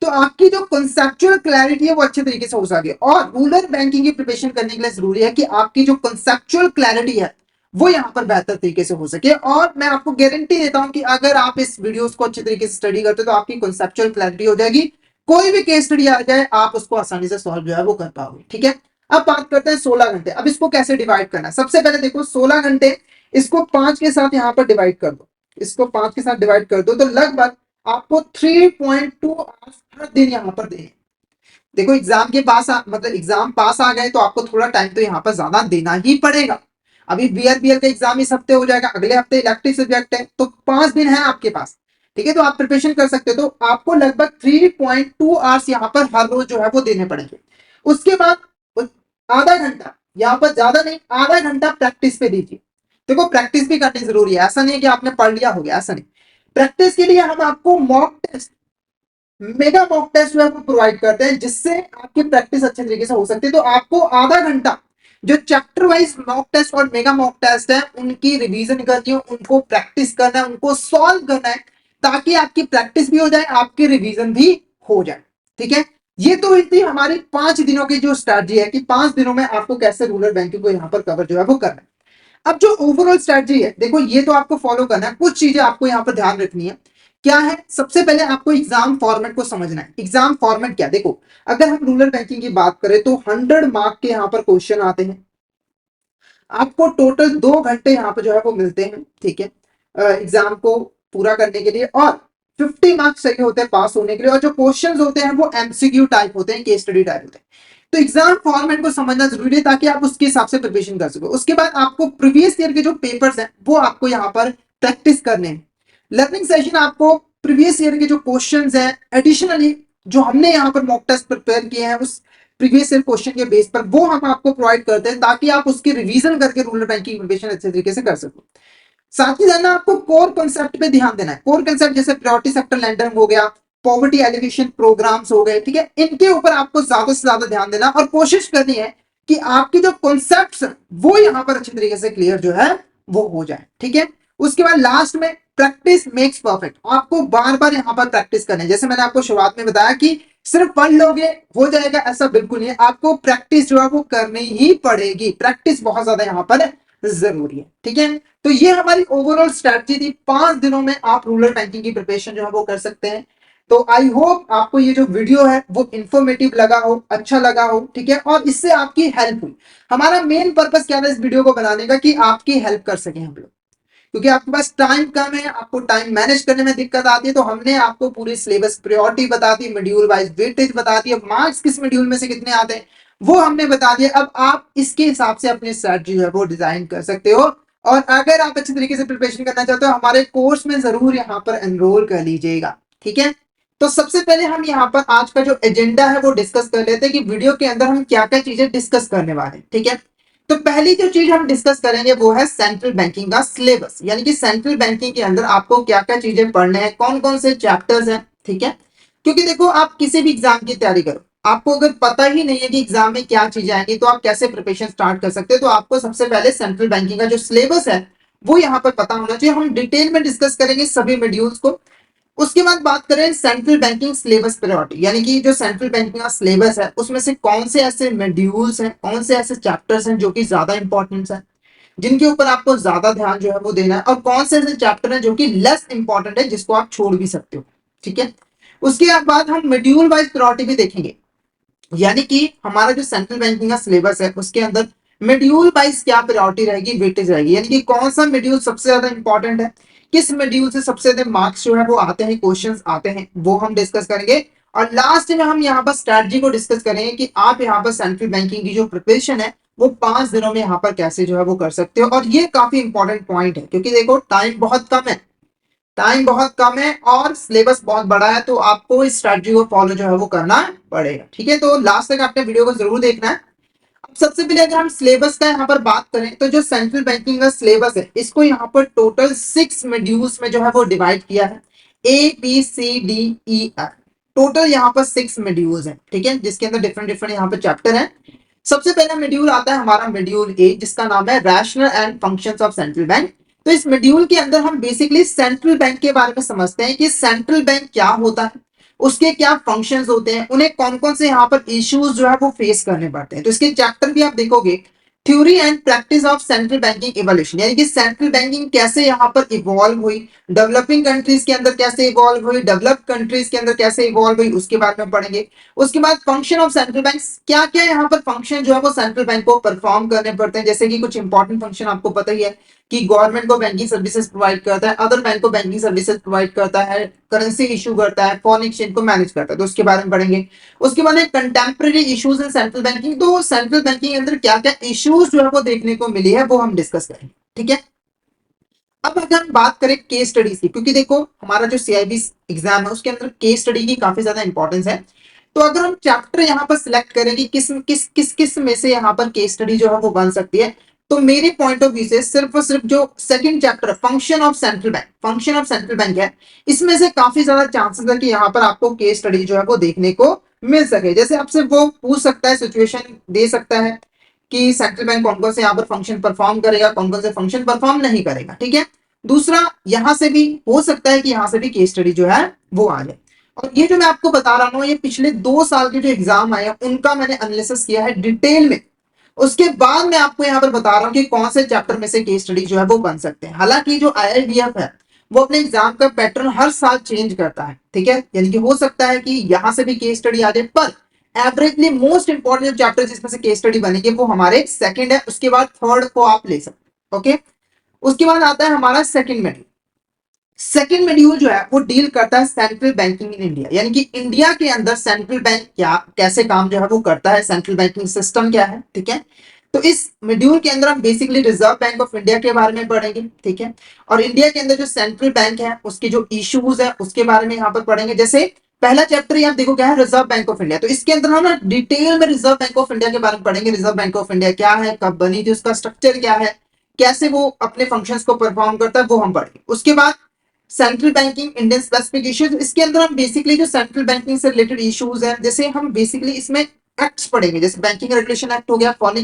तो आपकी जो कंसेप्चुअल क्लैरिटी है वो अच्छे तरीके से हो सके। और रूरल बैंकिंग की प्रिपरेशन करने के लिए जरूरी है कि आपकी जो कंसेप्चुअल क्लैरिटी है वो यहाँ पर बेहतर तरीके से हो सके। और मैं आपको गारंटी देता हूं कि अगर आप इस वीडियोस को अच्छे तरीके से स्टडी करते हो तो आपकी कंसेप्चुअल क्लैरिटी हो जाएगी, कोई भी केस स्टडी आ जाए आप उसको आसानी से सॉल्व जो है वो कर पाओगे। ठीक है, अब बात करते हैं 16 घंटे। अब इसको कैसे डिवाइड करना है, सबसे पहले देखो 16 घंटे इसको 5 के साथ यहाँ पर डिवाइड कर दो, इसको 5 के साथ डिवाइड कर दो, तो लगभग आपको 3.2 आवर्स हर दिन यहाँ पर दें। देखो एग्जाम के पास मतलब एग्जाम पास आ गए तो आपको थोड़ा टाइम तो यहाँ पर ज्यादा देना ही पड़ेगा। अभी बीआरबीएल का एग्जाम इस हफ्ते हो जाएगा, अगले हफ्ते इलेक्टिव सब्जेक्ट है, तो 5 दिन है आपके पास। ठीक है, तो आप प्रिपरेशन कर सकते हो। तो आपको लगभग 3.2 आवर्स यहाँ पर हर रोज जो है वो देने पड़ेंगे। उसके बाद आधा घंटा, यहाँ पर ज्यादा नहीं, आधा घंटा प्रैक्टिस पे दीजिए। देखो प्रैक्टिस भी करनी जरूरी है, ऐसा नहीं है कि आपने पढ़ लिया हो गया, ऐसा नहीं। प्रैक्टिस के लिए हम आपको mock test, mega mock test जो है वो प्रोवाइड करते हैं, जिससे आपकी प्रैक्टिस अच्छे तरीके से हो सकती है। तो आपको आधा घंटा जो चैप्टर वाइज मॉक टेस्ट और मेगा मॉक टेस्ट है उनकी रिवीजन करनी है, उनको प्रैक्टिस करना है, उनको सॉल्व करना है, ताकि आपकी प्रैक्टिस भी हो जाए, आपकी रिवीजन भी हो जाए। ठीक है, ये तो थी हमारी 5 दिनों की जो स्ट्रैटेजी है कि 5 दिनों में आपको कैसे रूरल बैंकिंग को यहाँ पर कवर जो है वो करना है। अब जो ओवरऑल स्ट्रैटेजी है, देखो ये तो आपको फॉलो करना है, कुछ चीजें आपको यहाँ पर ध्यान रखनी है। क्या है, सबसे पहले आपको एग्जाम फॉर्मेट को समझना है। एग्जाम फॉर्मेट क्या, देखो अगर हम रूरल बैंकिंग की बात करें तो 100 मार्क के यहाँ पर क्वेश्चन आते हैं, आपको टोटल 2 घंटे यहाँ पर जो है वो मिलते हैं। ठीक है, एग्जाम को पूरा करने के लिए, और 50 मार्क्स चाहिए होते हैं पास होने के लिए, और जो क्वेश्चंस होते हैं वो एमसीक्यू टाइप होते हैं, केस स्टडी टाइप होते हैं। तो एग्जाम फॉर्मेट को समझना जरूरी है ताकि आप उसके हिसाब से प्रिपरेशन कर सको। उसके बाद आपको प्रीवियस ईयर के जो पेपर्स हैं वो आपको यहाँ पर प्रैक्टिस करने हैं। लर्निंग सेशन आपको प्रीवियस ईयर के जो क्वेश्चंस हैं एडिशनली जो हमने यहाँ पर मॉक टेस्ट प्रिपेयर किए हैं उस प्रीवियस ईयर क्वेश्चन के बेस पर वो हम आपको प्रोवाइड करते हैं, ताकि आप उसकी रिवीजन करके रूरल बैंकिंग प्रिपरेशन अच्छे तरीके से कर सको। साथ ही साथ ना आपको कोर कंसेप्ट पे ध्यान देना है। कोर कंसेप्ट जैसे प्रायोरिटी सेक्टर लैंडरिंग हो गया, पॉवर्टी एलिवेशन प्रोग्राम्स हो गए, ठीक है, इनके ऊपर आपको ज्यादा से ज्यादा ध्यान देना और कोशिश करनी है कि आपके जो कॉन्सेप्ट्स वो यहाँ पर अच्छी तरीके से क्लियर जो है वो हो जाए, ठीक है। उसके बाद लास्ट में प्रैक्टिस मेक्स परफेक्ट, आपको बार बार यहाँ पर प्रैक्टिस करना है। जैसे मैंने आपको शुरुआत में बताया कि सिर्फ पढ़ लोगे हो जाएगा, ऐसा बिल्कुल नहीं है, आपको प्रैक्टिस जो है वो करनी ही पड़ेगी। प्रैक्टिस बहुत ज्यादा यहाँ पर जरूरी है, ठीक है। तो ये हमारी ओवरऑल स्ट्रैटेजी थी, 5 दिनों में आप रूरल बैंकिंग की प्रिपरेशन जो है वो कर सकते हैं। तो आई होप आपको ये जो वीडियो है वो इंफॉर्मेटिव लगा हो, अच्छा लगा हो, ठीक है, और इससे आपकी हेल्प हुई। हमारा मेन पर्पस क्या था इस वीडियो को बनाने का, कि आपकी हेल्प कर सके हम लोग, क्योंकि आपके पास टाइम कम है, आपको टाइम मैनेज करने में दिक्कत आती है। तो हमने आपको पूरी सिलेबस प्रायोरिटी बता दी, मॉड्यूल वाइज वेटेज बता दी, अब मार्क्स किस मॉड्यूल में से कितने आते हैं वो हमने बता दिया। अब आप इसके हिसाब से अपनी स्ट्रैटेजी जो है वो डिजाइन कर सकते हो। और अगर आप अच्छे तरीके से प्रिपरेशन करना चाहते हो, हमारे कोर्स में जरूर यहाँ पर एनरोल कर लीजिएगा, ठीक है। तो सबसे पहले हम यहाँ पर आज का जो एजेंडा है वो डिस्कस कर लेते हैं कि वीडियो के अंदर हम क्या क्या चीजें डिस्कस करने वाले हैं, ठीक है। तो पहली जो चीज हम डिस्कस करेंगे वो है सेंट्रल बैंकिंग का सिलेबस, यानी कि सेंट्रल बैंकिंग के अंदर आपको क्या क्या चीजें पढ़ने हैं, कौन कौन से चैप्टर्स हैं, ठीक है। क्योंकि देखो आप किसी भी एग्जाम की तैयारी करो, आपको अगर पता ही नहीं है कि एग्जाम में क्या चीजें आएंगी तो आप कैसे प्रिपरेशन स्टार्ट कर सकते हो। तो आपको सबसे पहले सेंट्रल बैंकिंग का जो सिलेबस है वो यहाँ पर पता होना चाहिए। हम डिटेल में डिस्कस करेंगे सभी मॉड्यूल्स को। उसके बाद बात करें सेंट्रल बैंकिंग सिलेबस प्रायोरिटी, यानी कि जो सेंट्रल बैंकिंग का सिलेबस है उसमें से कौन से ऐसे मॉड्यूल्स हैं, कौन से ऐसे चैप्टर्स हैं जो कि ज्यादा इंपॉर्टेंट है, जिनके ऊपर आपको ज्यादा ध्यान जो है वो देना है, और कौन से ऐसे चैप्टर हैं जो कि लेस इंपॉर्टेंट है जिसको आप छोड़ भी सकते हो, ठीक है। उसके बाद हम मॉड्यूल वाइज प्रायोरिटी भी देखेंगे, यानी कि हमारा जो सेंट्रल बैंकिंग का सिलेबस है उसके अंदर मॉड्यूल वाइज क्या प्रायोरिटी रहेगी, वेटेज रहेगी, यानी कि कौन सा मॉड्यूल सबसे ज्यादा इंपॉर्टेंट है, किस मॉड्यूल से सबसे ज्यादा मार्क्स जो है वो आते हैं, क्वेश्चंस आते हैं, वो हम डिस्कस करेंगे। और लास्ट में हम यहाँ पर स्ट्रैटेजी को डिस्कस करेंगे कि आप यहाँ पर सेंट्रल बैंकिंग की जो प्रिपरेशन है वो 5 दिनों में यहाँ पर कैसे जो है वो कर सकते हो। और ये काफी इंपॉर्टेंट पॉइंट है, क्योंकि देखो टाइम बहुत कम है, टाइम बहुत कम है और सिलेबस बहुत बड़ा है, तो आपको इस स्ट्रैटेजी को फॉलो जो है वो करना पड़ेगा, ठीक है। तो लास्ट तक आपने वीडियो को जरूर देखना है। अब सबसे पहले अगर हम सिलेबस का यहाँ पर बात करें तो जो सेंट्रल बैंकिंग का सिलेबस है इसको यहाँ पर टोटल 6 मॉड्यूल्स में जो है वो डिवाइड किया है, ABCDEF, टोटल यहाँ पर 6 मॉड्यूल्स हैं, ठीक है, जिसके अंदर डिफरेंट डिफरेंट यहाँ पर चैप्टर हैं। सबसे पहला मॉड्यूल आता है हमारा मॉड्यूल ए, जिसका नाम है rational and functions of central bank. तो इस मॉड्यूल के अंदर हम बेसिकली सेंट्रल बैंक के बारे में समझते हैं कि सेंट्रल बैंक क्या होता है, उसके क्या फंक्शंस होते हैं, उन्हें कौन कौन से यहाँ पर इश्यूज जो है वो फेस करने पड़ते हैं। तो इसके चैप्टर भी आप देखोगे, theory and practice of central banking evolution, यानी कि सेंट्रल बैंकिंग कैसे यहाँ पर इवॉल्व हुई, डेवलपिंग कंट्रीज के अंदर कैसे इवॉल्व हुई, डेवलप्ड कंट्रीज के अंदर कैसे इवॉल्व हुई, उसके बारे में पढ़ेंगे। उसके बाद फंक्शन ऑफ सेंट्रल बैंक, क्या क्या यहाँ पर फंक्शन जो है वो सेंट्रल बैंक को परफॉर्म करने पड़ते हैं। जैसे कि कुछ इंपॉर्टेंट फंक्शन आपको पता ही है कि गवर्नमेंट को बैंकिंग सर्विसेज प्रोवाइड करता है, अदर बैंक को बैंकिंग सर्विसेज प्रोवाइड करता है, करेंसी इशू करता है, फॉरेन एक्सचेंज को मैनेज करता है, तो उसके बारे में पढ़ेंगे। उसके बाद contemporary issues in central banking, तो सेंट्रल बैंकिंग के अंदर क्या क्या इश्यूज जो है वो देखने को मिली है वो हम डिस्कस करेंगे, ठीक है। अब अगर हम बात करें केस स्टडीज की, क्योंकि देखो हमारा जो CIB एग्जाम है उसके अंदर केस स्टडी की काफी ज्यादा इंपॉर्टेंस है। तो अगर हम चैप्टर यहाँ पर सिलेक्ट करें कि किस में से यहाँ पर केस स्टडी जो है वो बन सकती है, तो मेरे पॉइंट ऑफ व्यू से सिर्फ और सिर्फ जो second chapter function of central bank, function of central bank है, इसमें से काफी ज्यादा चांसेस है कि यहाँ पर आपको केस स्टडी जो है वो देखने को मिल सके। जैसे आपसे वो पूछ सकता है, सिचुएशन दे सकता है कि सेंट्रल बैंक कौन कौन से यहाँ पर फंक्शन परफॉर्म करेगा, कौन कौन से फंक्शन परफॉर्म नहीं करेगा, ठीक है। दूसरा, यहां से भी हो सकता है कि यहां से भी केस स्टडी जो है वो आ जाए। और ये जो मैं आपको बता रहा हूं ये पिछले 2 साल के जो एग्जाम आए हैं उनका मैंने एनालिसिस किया है डिटेल में। उसके बाद मैं आपको यहाँ पर बता रहा हूँ कि कौन से चैप्टर में से केस स्टडी जो है वो बन सकते हैं। हालांकि जो IIDF है वो अपने एग्जाम का पैटर्न हर साल चेंज करता है, ठीक है, यानी कि हो सकता है कि यहां से भी केस स्टडी आ जाए, पर एवरेजली मोस्ट इंपॉर्टेंट चैप्टर जिसमें से केस स्टडी बनेगी वो हमारे सेकंड है, उसके बाद थर्ड को आप ले सकते, ओके। उसके बाद आता है हमारा सेकंड मॉड्यूल। सेकंड मॉड्यूल जो है वो डील करता है सेंट्रल बैंकिंग इन इंडिया, यानी कि इंडिया के अंदर सेंट्रल बैंक क्या कैसे काम जो है वो करता है, सेंट्रल बैंकिंग सिस्टम क्या है, ठीक है। तो इस मॉड्यूल के अंदर हम basically reserve bank of India के बारे में पढ़ेंगे, ठीक है, और इंडिया के अंदर जो सेंट्रल बैंक है उसके जो इश्यूज है उसके बारे में यहाँ पर पढ़ेंगे। जैसे पहला चैप्टर ही आप देखो क्या है, रिजर्व बैंक ऑफ इंडिया, तो इसके अंदर हम ना डिटेल में रिजर्व बैंक ऑफ इंडिया के बारे में पढ़ेंगे। रिजर्व बैंक ऑफ इंडिया क्या है, कब बनी थी, उसका स्ट्रक्चर क्या है, कैसे वो अपने फंक्शंस को परफॉर्म करता है वो हम पढ़ेंगे। उसके बाद central banking Indian specific issues, इसके अंदर हम बेसिकली जो सेंट्रल बैंकिंग से रिलेटेड इश्यूज है, जैसे हम बेसिकली इसमें एक्ट्स पढ़ेंगे, जैसे बैंकिंग रेगुलेशन एक्ट हो गया, फॉरेन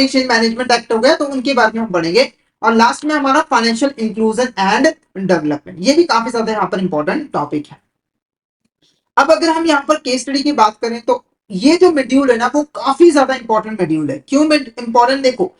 एक्सचेंज मैनेजमेंट एक्ट हो गया, तो उनके बारे में हम पढ़ेंगे। और लास्ट में हमारा फाइनेंशियल इंक्लूजन एंड डेवलपमेंट, ये भी काफी ज्यादा यहाँ पर इंपॉर्टेंट टॉपिक है। अब अगर हम यहाँ पर केस स्टडी की बात करें तो ये जो मॉड्यूल है ना वो काफी ज्यादा इंपॉर्टेंट मॉड्यूल है। क्यों इंपॉर्टेंट, देखो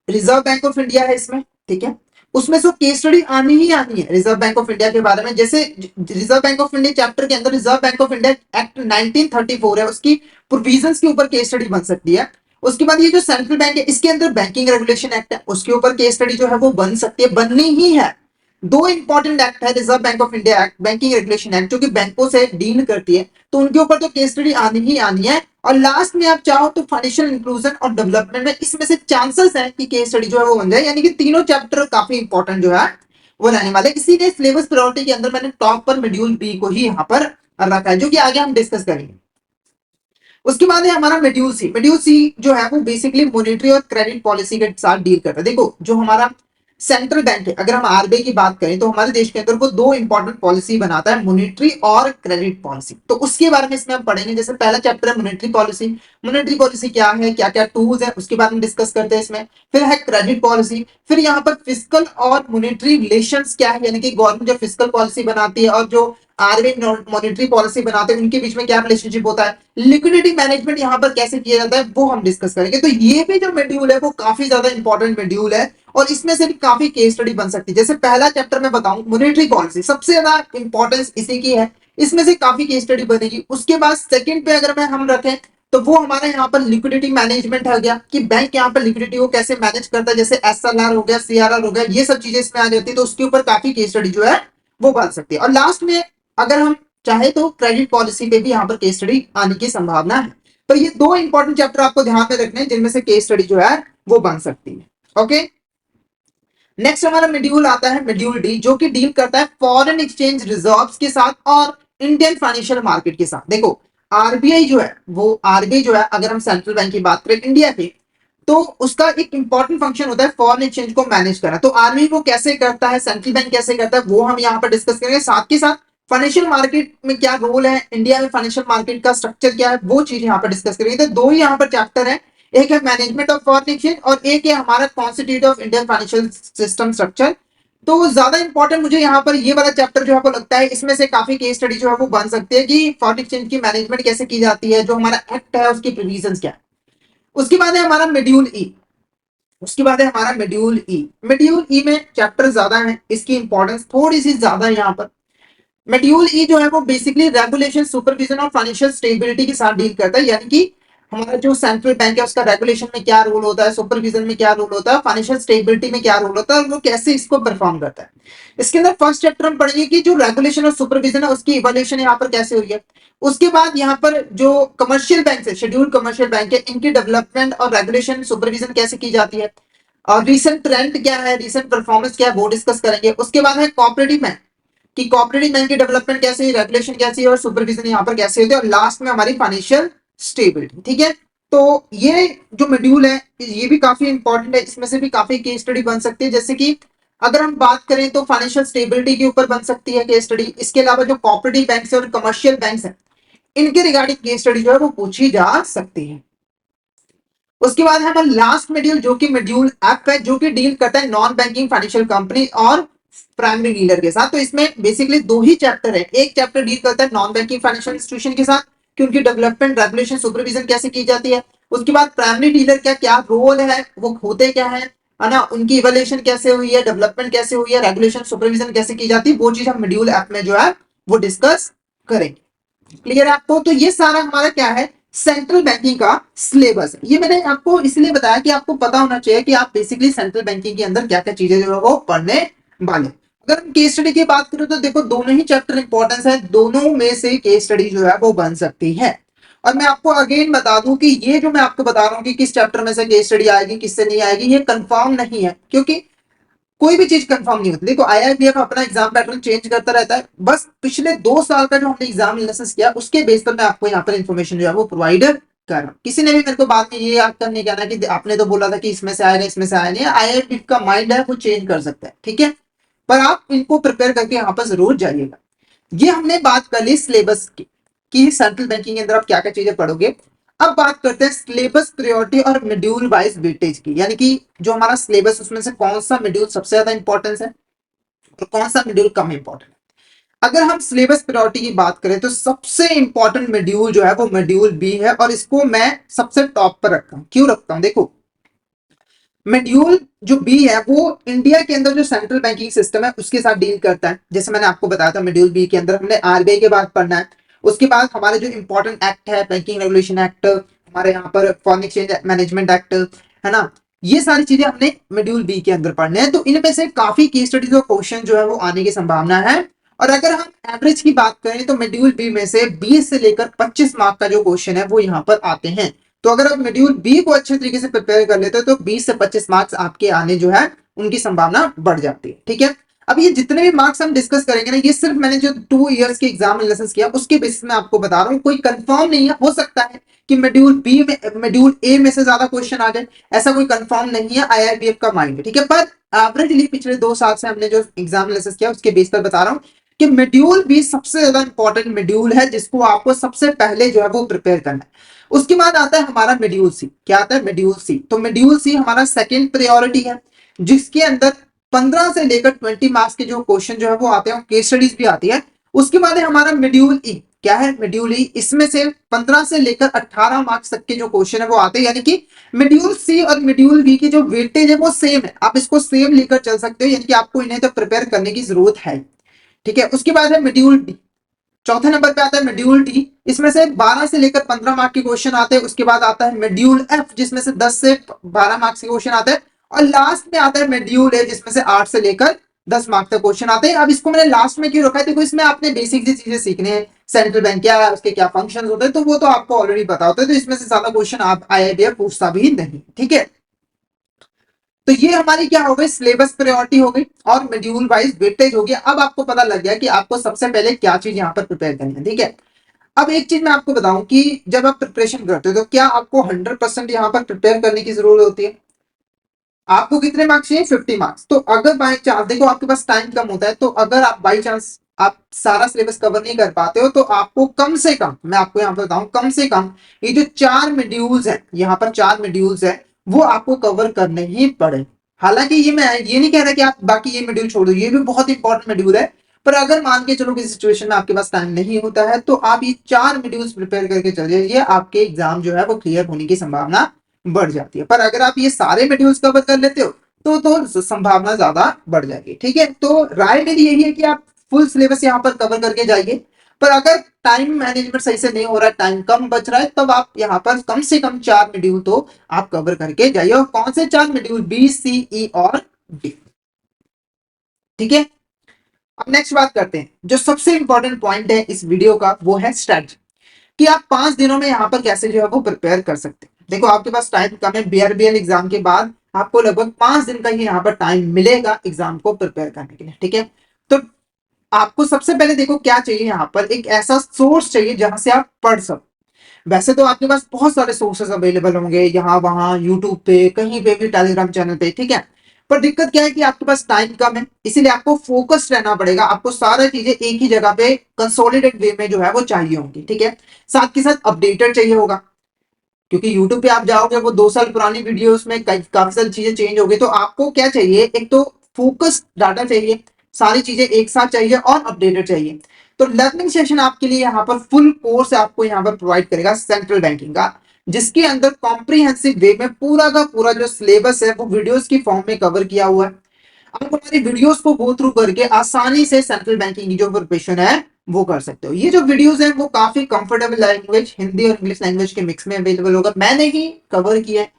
रिजर्व बैंक ऑफ इंडिया है इसमें, ठीक है, उसमें से केस स्टडी आनी ही आनी है रिजर्व बैंक ऑफ इंडिया के बारे में। जैसे reserve bank of India chapter के अंदर reserve bank of India act 1934 है, उसकी प्रोविजंस के ऊपर केस स्टडी बन सकती है। उसके बाद ये जो सेंट्रल बैंक है इसके अंदर बैंकिंग रेगुलेशन एक्ट है, उसके ऊपर केस स्टडी जो है वो बन सकती है, बननी ही है। दो इंपॉर्टेंट एक्ट है, reserve bank of India act, banking regulation act, जो कि बैंकों से डील करती है, तो उनके ऊपर तो केस स्टडी आनी ही आनी है। और लास्ट में आप चाहो तो फाइनेंशियल इंक्लूजन और डेवलपमेंट में इसमें से चांसेस है कि केस स्टडी जो है वो बन जाए, यानी कि तीनों चैप्टर काफी इंपॉर्टेंट जो है वो रहने वाले। इसीलिए सिलेबस प्रायोरिटी के अंदर मैंने टॉप पर मॉड्यूल बी को ही यहाँ पर रखा है, जो कि आगे हम डिस्कस करेंगे। उसके बाद है हमारा मॉड्यूल सी। मॉड्यूल सी जो है वो बेसिकली मॉनेटरी और क्रेडिट पॉलिसी के साथ डील करता है। देखो जो हमारा सेंट्रल बैंक है, अगर हम आरबीआई की बात करें तो हमारे देश के अंदर वो दो इंपॉर्टेंट पॉलिसी बनाता है, मॉनेटरी और क्रेडिट पॉलिसी। तो उसके बारे में इसमें हम पढ़ेंगे। जैसे पहला चैप्टर है मॉनेटरी पॉलिसी, मॉनेटरी पॉलिसी क्या है, क्या क्या टूल्स है, उसके बारे में डिस्कस करते हैं इसमें। फिर है क्रेडिट पॉलिसी, फिर यहाँ पर फिस्कल और मॉनेटरी रिलेशंस क्या है, यानी कि गवर्नमेंट जो फिस्कल पॉलिसी बनाती है और जो आरबीआई मॉनेटरी पॉलिसी बनाते हैं उनके बीच में क्या रिलेशनशिप होता है, लिक्विडिटी मैनेजमेंट यहाँ पर कैसे किया जाता है वो हम डिस्कस करेंगे। तो ये भी जो मॉड्यूल है वो काफी ज्यादा इंपॉर्टेंट मॉड्यूल है और इसमें से भी काफी केस स्टडी बन सकती है। जैसे पहला चैप्टर मैं बताऊं मॉनेटरी पॉलिसी, सबसे ज्यादा इंपॉर्टेंस इसी की है, इसमें से काफी केस स्टडी बनेगी। उसके बाद सेकंड पे अगर मैं हम रखें तो वो हमारे यहाँ पर लिक्विडिटी मैनेजमेंट हो गया, कि बैंक यहाँ पर लिक्विडिटी को कैसे मैनेज करता है, जैसे एसएलआर हो गया, सीआरआर हो गया, ये सब चीजें इसमें आ जाती है, तो उसके ऊपर काफी केस स्टडी जो है वो बन सकती है। और लास्ट में अगर हम चाहे तो क्रेडिट पॉलिसी पे भी यहाँ पर केस स्टडी आने की संभावना है। तो ये दो इंपॉर्टेंट चैप्टर आपको ध्यान में रखने हैं जिनमें से केस स्टडी जो है वो बन सकती है। ओके, नेक्स्ट हमारा मॉड्यूल आता है मॉड्यूल डी, जो कि डील करता है फॉरेन एक्सचेंज रिजर्व्स के साथ और इंडियन फाइनेंशियल मार्केट के साथ। देखो आरबीआई जो है वो आरबीआई जो है, अगर हम सेंट्रल बैंक की बात करें इंडिया की, तो उसका एक इंपॉर्टेंट फंक्शन होता है फॉरेन एक्सचेंज को मैनेज करना। तो आरबीआई वो कैसे करता है, सेंट्रल बैंक कैसे करता है, वो हम यहाँ पर डिस्कस करेंगे। साथ के साथ फाइनेंशियल मार्केट में क्या रोल है, इंडिया में फाइनेंशियल मार्केट का स्ट्रक्चर क्या है, वो चीज यहाँ पर डिस्कस करेंगे। तो दो ही यहाँ पर चैप्टर है, एक है मैनेजमेंट ऑफ फॉरेन एक्सचेंज और एक है हमारा constitute of Indian financial system structure. तो ज्यादा इंपॉर्टेंट मुझे यहाँ पर ये वाला चैप्टर जो है वो लगता है, इसमें से काफी केस स्टडी जो है वो बन सकती है कि फॉरेन एक्सचेंज की मैनेजमेंट कैसे की जाती है, जो हमारा एक्ट है उसकी प्रोविजंस क्या है। उसके बाद है हमारा मॉड्यूल ई, उसके बाद है हमारा मॉड्यूल ई। मॉड्यूल ई में चैप्टर ज्यादा है, इसकी इंपॉर्टेंस थोड़ी सी ज्यादा है यहाँ पर। मॉड्यूल ई जो है वो बेसिकली रेगुलेशन, सुपरविजन और फाइनेंशियल स्टेबिलिटी के साथ डील करता है, यानी कि हमारा जो सेंट्रल बैंक है उसका रेगुलेशन में क्या रोल होता है, सुपरविजन में क्या रोल होता है, फाइनेंशियल स्टेबिलिटी में क्या रोल होता है, और वो कैसे इसको परफॉर्म करता है। इसके अंदर फर्स्ट चैप्टर हम पढ़ेंगे कि जो रेगुलेशन और सुपरविजन है उसकी इवैल्यूएशन यहाँ पर कैसे हुई है। उसके बाद यहाँ पर जो कमर्शियल बैंक है, शेड्यूल्ड कमर्शियल बैंक है, इनकी डेवलपमेंट और रेगुलेशन सुपरविजन कैसे की जाती है, और रिसेंट ट्रेंड क्या है, रिसेंट परफॉर्मेंस क्या है, वो डिस्कस करेंगे। उसके बाद है कोऑपरेटिव बैंक, कि कोऑपरेटिव बैंक की डेवलपमेंट कैसे है, रेगुलेशन कैसी है और सुपरविजन यहाँ पर कैसे होती है। और लास्ट में हमारी फाइनेंशियल स्टेबिलिटी। ठीक है, तो ये जो मॉड्यूल है ये भी काफी इंपॉर्टेंट है, इसमें से भी काफी केस स्टडी बन सकती है। जैसे कि अगर हम बात करें तो फाइनेंशियल स्टेबिलिटी के ऊपर बन सकती है केस स्टडी। इसके अलावा जो कोऑपरेटिव बैंक और कमर्शियल बैंक है इनके रिगार्डिंग केस स्टडी जो है वो पूछी जा सकती है। उसके बाद है हमारा लास्ट मॉड्यूल जो कि मॉड्यूल एफ है, जो कि डील करता है नॉन बैंकिंग फाइनेंशियल कंपनी और प्राइमरी डीलर के साथ। तो इसमें बेसिकली दो ही चैप्टर है, एक चैप्टर डील करता है नॉन बैंकिंग फाइनेंशियल इंस्टीट्यूशन के साथ कि उनकी डेवलपमेंट, रेगुलेशन, सुपरविजन कैसे की जाती है। उसके बाद प्राइमरी डीलर का क्या रोल है, वो होते क्या है ना, उनकी इवैल्यूएशन कैसे हुई है, डेवलपमेंट कैसे हुई है, रेगुलेशन सुपरविजन कैसे की जाती है, वो चीज हम मॉड्यूल एफ में जो है वो डिस्कस करेंगे। क्लियर है आपको? तो ये सारा हमारा क्या है, सेंट्रल बैंकिंग का सिलेबस है। ये मैंने आपको इसलिए बताया कि आपको पता होना चाहिए कि आप बेसिकली सेंट्रल बैंकिंग के अंदर क्या क्या चीजें जो है वो पढ़ने वाले। अगर हम केस स्टडी की बात करें तो देखो दोनों ही चैप्टर इंपॉर्टेंस है, दोनों में से केस स्टडी जो है वो बन सकती है। और मैं आपको अगेन बता दूं कि ये जो मैं आपको बता रहा हूं कि किस चैप्टर में से केस स्टडी आएगी किससे नहीं आएगी, ये कंफर्म नहीं है, क्योंकि कोई भी चीज कंफर्म नहीं होती। देखो आईआईबीएफ अपना एग्जाम पैटर्न चेंज करता रहता है, बस पिछले 2 साल का जो हमने एग्जाम एनालिसिस किया उसके बेस पर मैं आपको यहाँ पर इंफॉर्मेशन जो है वो प्रोवाइड कर रहा हूँ। किसी ने भी मेरे को बाद में ये याद करने कहना कि आपने तो बोला था कि इसमें से आएगा, इसमें से आया नहीं। आईआईबी का माइंड है वो चेंज कर सकता है, ठीक है, पर आप इनको प्रिपेयर करके यहाँ पर जरूर जाइएगा। ये हमने बात कर ली सिलेबस की कि सेंट्रल बैंकिंग के अंदर आप क्या क्या चीजें पढ़ोगे। अब बात करते हैं सिलेबस प्रायोरिटी और शेड्यूल वाइज वेटेज की, यानी कि जो हमारा सिलेबस उसमें से कौन सा शेड्यूल सबसे ज्यादा इंपॉर्टेंस है और कौन सा शेड्यूल कम इंपॉर्टेंट है। अगर हम सिलेबस प्रायोरिटी की बात करें तो सबसे इंपॉर्टेंट शेड्यूल जो है वो शेड्यूल बी है, और इसको मैं सबसे टॉप पर रखता हूं। क्यों रखता हूं, देखो शेड्यूल जो बी है वो इंडिया के अंदर जो सेंट्रल बैंकिंग सिस्टम है उसके साथ डील करता है। जैसे मैंने आपको बताया था शेड्यूल बी के अंदर हमने आरबीआई के बाद पढ़ना है, उसके बाद हमारे जो इंपॉर्टेंट एक्ट है बैंकिंग रेगुलेशन एक्ट, हमारे यहाँ पर फॉरेन एक्सचेंज मैनेजमेंट एक्ट है ना, ये सारी चीजें हमने शेड्यूल बी के अंदर पढ़ने हैं। तो इनमें से काफी केस स्टडीज और क्वेश्चन जो है वो आने की संभावना है। और अगर हम एवरेज की बात करें तो शेड्यूल बी में से 20 से लेकर 25 मार्क का जो क्वेश्चन है वो यहाँ पर आते हैं। तो अगर आप शेड्यूल बी को अच्छे तरीके से प्रिपेयर कर लेते हो तो 20 से 25 मार्क्स आपके आने जो है उनकी संभावना बढ़ जाती है, ठीक है। अब ये जितने भी मार्क्स हम डिस्कस करेंगे ना, ये सिर्फ मैंने जो 2 इयर्स के एग्जाम एनालिसिस किया उसके बेसिस में आपको बता रहा हूँ। कोई कंफर्म नहीं है, हो सकता है कि शेड्यूल बी में शेड्यूल ए में से ज्यादा क्वेश्चन आ जाए, ऐसा कोई कंफर्म नहीं है, आईआईबीएफ का माइंड, ठीक है। पर एवरेजली पिछले 2 साल से हमने जो एग्जाम एनालिसिस किया उसके बेस पर बता रहा हूँ कि शेड्यूल बी सबसे ज्यादा इंपॉर्टेंट शेड्यूल है जिसको आपको सबसे पहले जो है वो प्रिपेयर करना है। उसके बाद आता है हमारा शेड्यूल सी। क्या आता है, शेड्यूल सी। तो शेड्यूल सी हमारा सेकंड प्रायोरिटी है, जिसके अंदर 15 से लेकर 20 मार्क्स के जो क्वेश्चन जो है वो आते हैं, केस स्टडीज भी आती है। उसके बाद है हमारा शेड्यूल ई। क्या है शेड्यूल ई, इसमें से 15 से लेकर 18 मार्क्स तक के जो क्वेश्चन है वो आते हैं, यानी कि शेड्यूल सी और शेड्यूल बी की जो वेटेज है वो सेम है, आप इसको सेम लेकर चल सकते हो, यानी कि आपको इन्हें तो प्रिपेयर करने की जरूरत है, ठीक है। उसके बाद है शेड्यूल डी, चौथे नंबर पे आता है शेड्यूल डी। इसमें से 12 से लेकर 15 मार्क के क्वेश्चन आते हैं। उसके बाद आता है शेड्यूल एफ, जिसमें से 10 से 12 मार्क्स के क्वेश्चन आते हैं। और लास्ट में आता है शेड्यूल ए, जिसमें से 8 से लेकर 10 मार्क तक क्वेश्चन आते हैं। अब इसको मैंने लास्ट में क्यों रखा है, देखो इसमें आपने बेसिक सी चीजें सीखने हैं, सेंट्रल बैंक क्या है, उसके क्या फंक्शन होते हैं, तो वो तो आपको ऑलरेडी पता होता है। तो इसमें से ज्यादा क्वेश्चन आप आईआईबीएफ पूछता भी नहीं, ठीक है। तो ये हमारी क्या हो गई, सिलेबस प्रायोरिटी हो गई और शेड्यूल वाइज वेटेज हो गया। अब आपको पता लग गया कि आपको सबसे पहले क्या चीज यहाँ पर प्रिपेयर करनी है, ठीक है। अब एक चीज मैं आपको बताऊं कि जब आप प्रिपरेशन करते हो तो क्या आपको 100% यहाँ पर प्रिपेयर करने की जरूरत होती है। आपको कितने मार्क्स चाहिए, 50 मार्क्स। तो अगर बाई चांस, देखो आपके पास टाइम कम होता है, तो अगर आप बाई चांस आप सारा सिलेबस कवर नहीं कर पाते हो तो आपको कम से कम, मैं आपको यहाँ पर बताऊं, कम से कम ये जो 4 शेड्यूल्स है, यहाँ पर 4 शेड्यूल्स है, वो आपको कवर करने ही पड़े। हालांकि ये मैं ये नहीं कह रहा कि आप बाकी ये शेड्यूल छोड़ दो, ये भी बहुत इंपॉर्टेंट शेड्यूल है। पर अगर मान के चलो किसी सिचुएशन में आपके पास टाइम नहीं होता है तो आप ये 4 शेड्यूल्स प्रिपेयर करके चल जाइए, आपके एग्जाम जो है वो क्लियर होने की संभावना बढ़ जाती है। पर अगर आप ये सारे शेड्यूल्स कवर कर लेते हो तो संभावना ज्यादा बढ़ जाएगी, ठीक है। तो राय मेरी यही है कि आप फुल सिलेबस यहाँ पर कवर करके जाइए। पर अगर टाइम मैनेजमेंट सही से नहीं हो रहा है, टाइम कम बच रहा है, तब आप यहाँ पर कम से कम 4 शेड्यूल तो आप कवर करके जाइए। और कौन से 4 शेड्यूल, बी, सी, ई और डी, ठीक है। अब नेक्स्ट बात करते हैं, जो सबसे इंपॉर्टेंट पॉइंट है इस वीडियो का वो है स्ट्रैटेजी, कि आप 5 दिनों में यहाँ पर कैसे जो है वो प्रिपेयर कर सकते हैं। देखो आपके पास टाइम कम है, बीआरबीएल एग्जाम के बाद आपको लगभग 5 दिन का ही यहाँ पर टाइम मिलेगा एग्जाम को प्रिपेयर करने के लिए, ठीक है। तो आपको सबसे पहले देखो क्या चाहिए, यहाँ पर एक ऐसा सोर्स चाहिए जहां से आप पढ़ सको। वैसे तो आपके पास बहुत सारे सोर्सेस अवेलेबल होंगे, यहाँ वहां यूट्यूब पे, कहीं पे भी, टेलीग्राम चैनल पे, ठीक है। पर दिक्कत क्या है कि आपके पास टाइम कम है, इसीलिए आपको फोकस्ड रहना पड़ेगा। आपको सारी चीजें एक ही जगह पे कंसोलिडेट वे में जो है वो चाहिए होंगी, ठीक है। साथ के साथ अपडेटेड चाहिए होगा, क्योंकि यूट्यूब पे आप जाओगे वो 2 साल पुरानी वीडियोस में काफी सारी चीजें चेंज हो गई। तो आपको क्या चाहिए, एक तो फोकस्ड डाटा चाहिए, सारी चीजें एक साथ चाहिए और अपडेटेड चाहिए। तो लर्निंग सेशन आपके लिए यहाँ पर फुल कोर्स आपको यहाँ पर प्रोवाइड करेगा सेंट्रल बैंकिंग का, जिसके अंदर कॉम्प्रिहेंसिव वे में पूरा का पूरा जो सिलेबस है वो वीडियोस की फॉर्म में कवर किया हुआ है। आप हमारी वीडियोस को गो थ्रू करके आसानी से सेंट्रल बैंकिंग की जो प्रिपरेशन है वो कर सकते हो। ये जो वीडियोस हैं वो काफी कंफर्टेबल लैंग्वेज, हिंदी और इंग्लिश लैंग्वेज के मिक्स में अवेलेबल होगा, मैंने ही कवर किया है।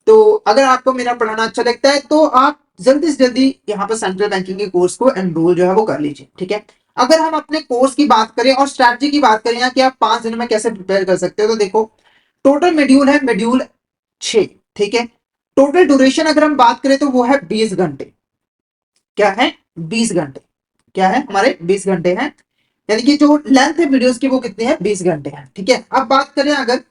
तो अगर आपको मेरा पढ़ाना अच्छा लगता है तो आप जल्दी से जल्दी यहाँ पर सेंट्रल बैंकिंग के कोर्स को एनरोल जो है वो कर लीजिए, ठीक है। अगर हम अपने कोर्स की बात करें और स्ट्रैटेजी की बात करें कि आप 5 दिनों में कैसे प्रिपेयर कर सकते हो, तो देखो टोटल शेड्यूल है शेड्यूल 6, ठीक है। टोटल ड्यूरेशन अगर हम बात करें तो वो है 20 घंटे। क्या है, 20 घंटे। क्या है, हमारे 20 घंटे हैं, यानी कि जो लेंथ है वीडियोस की वो कितनी है, 20 घंटे हैं, ठीक है। अब बात करें अगर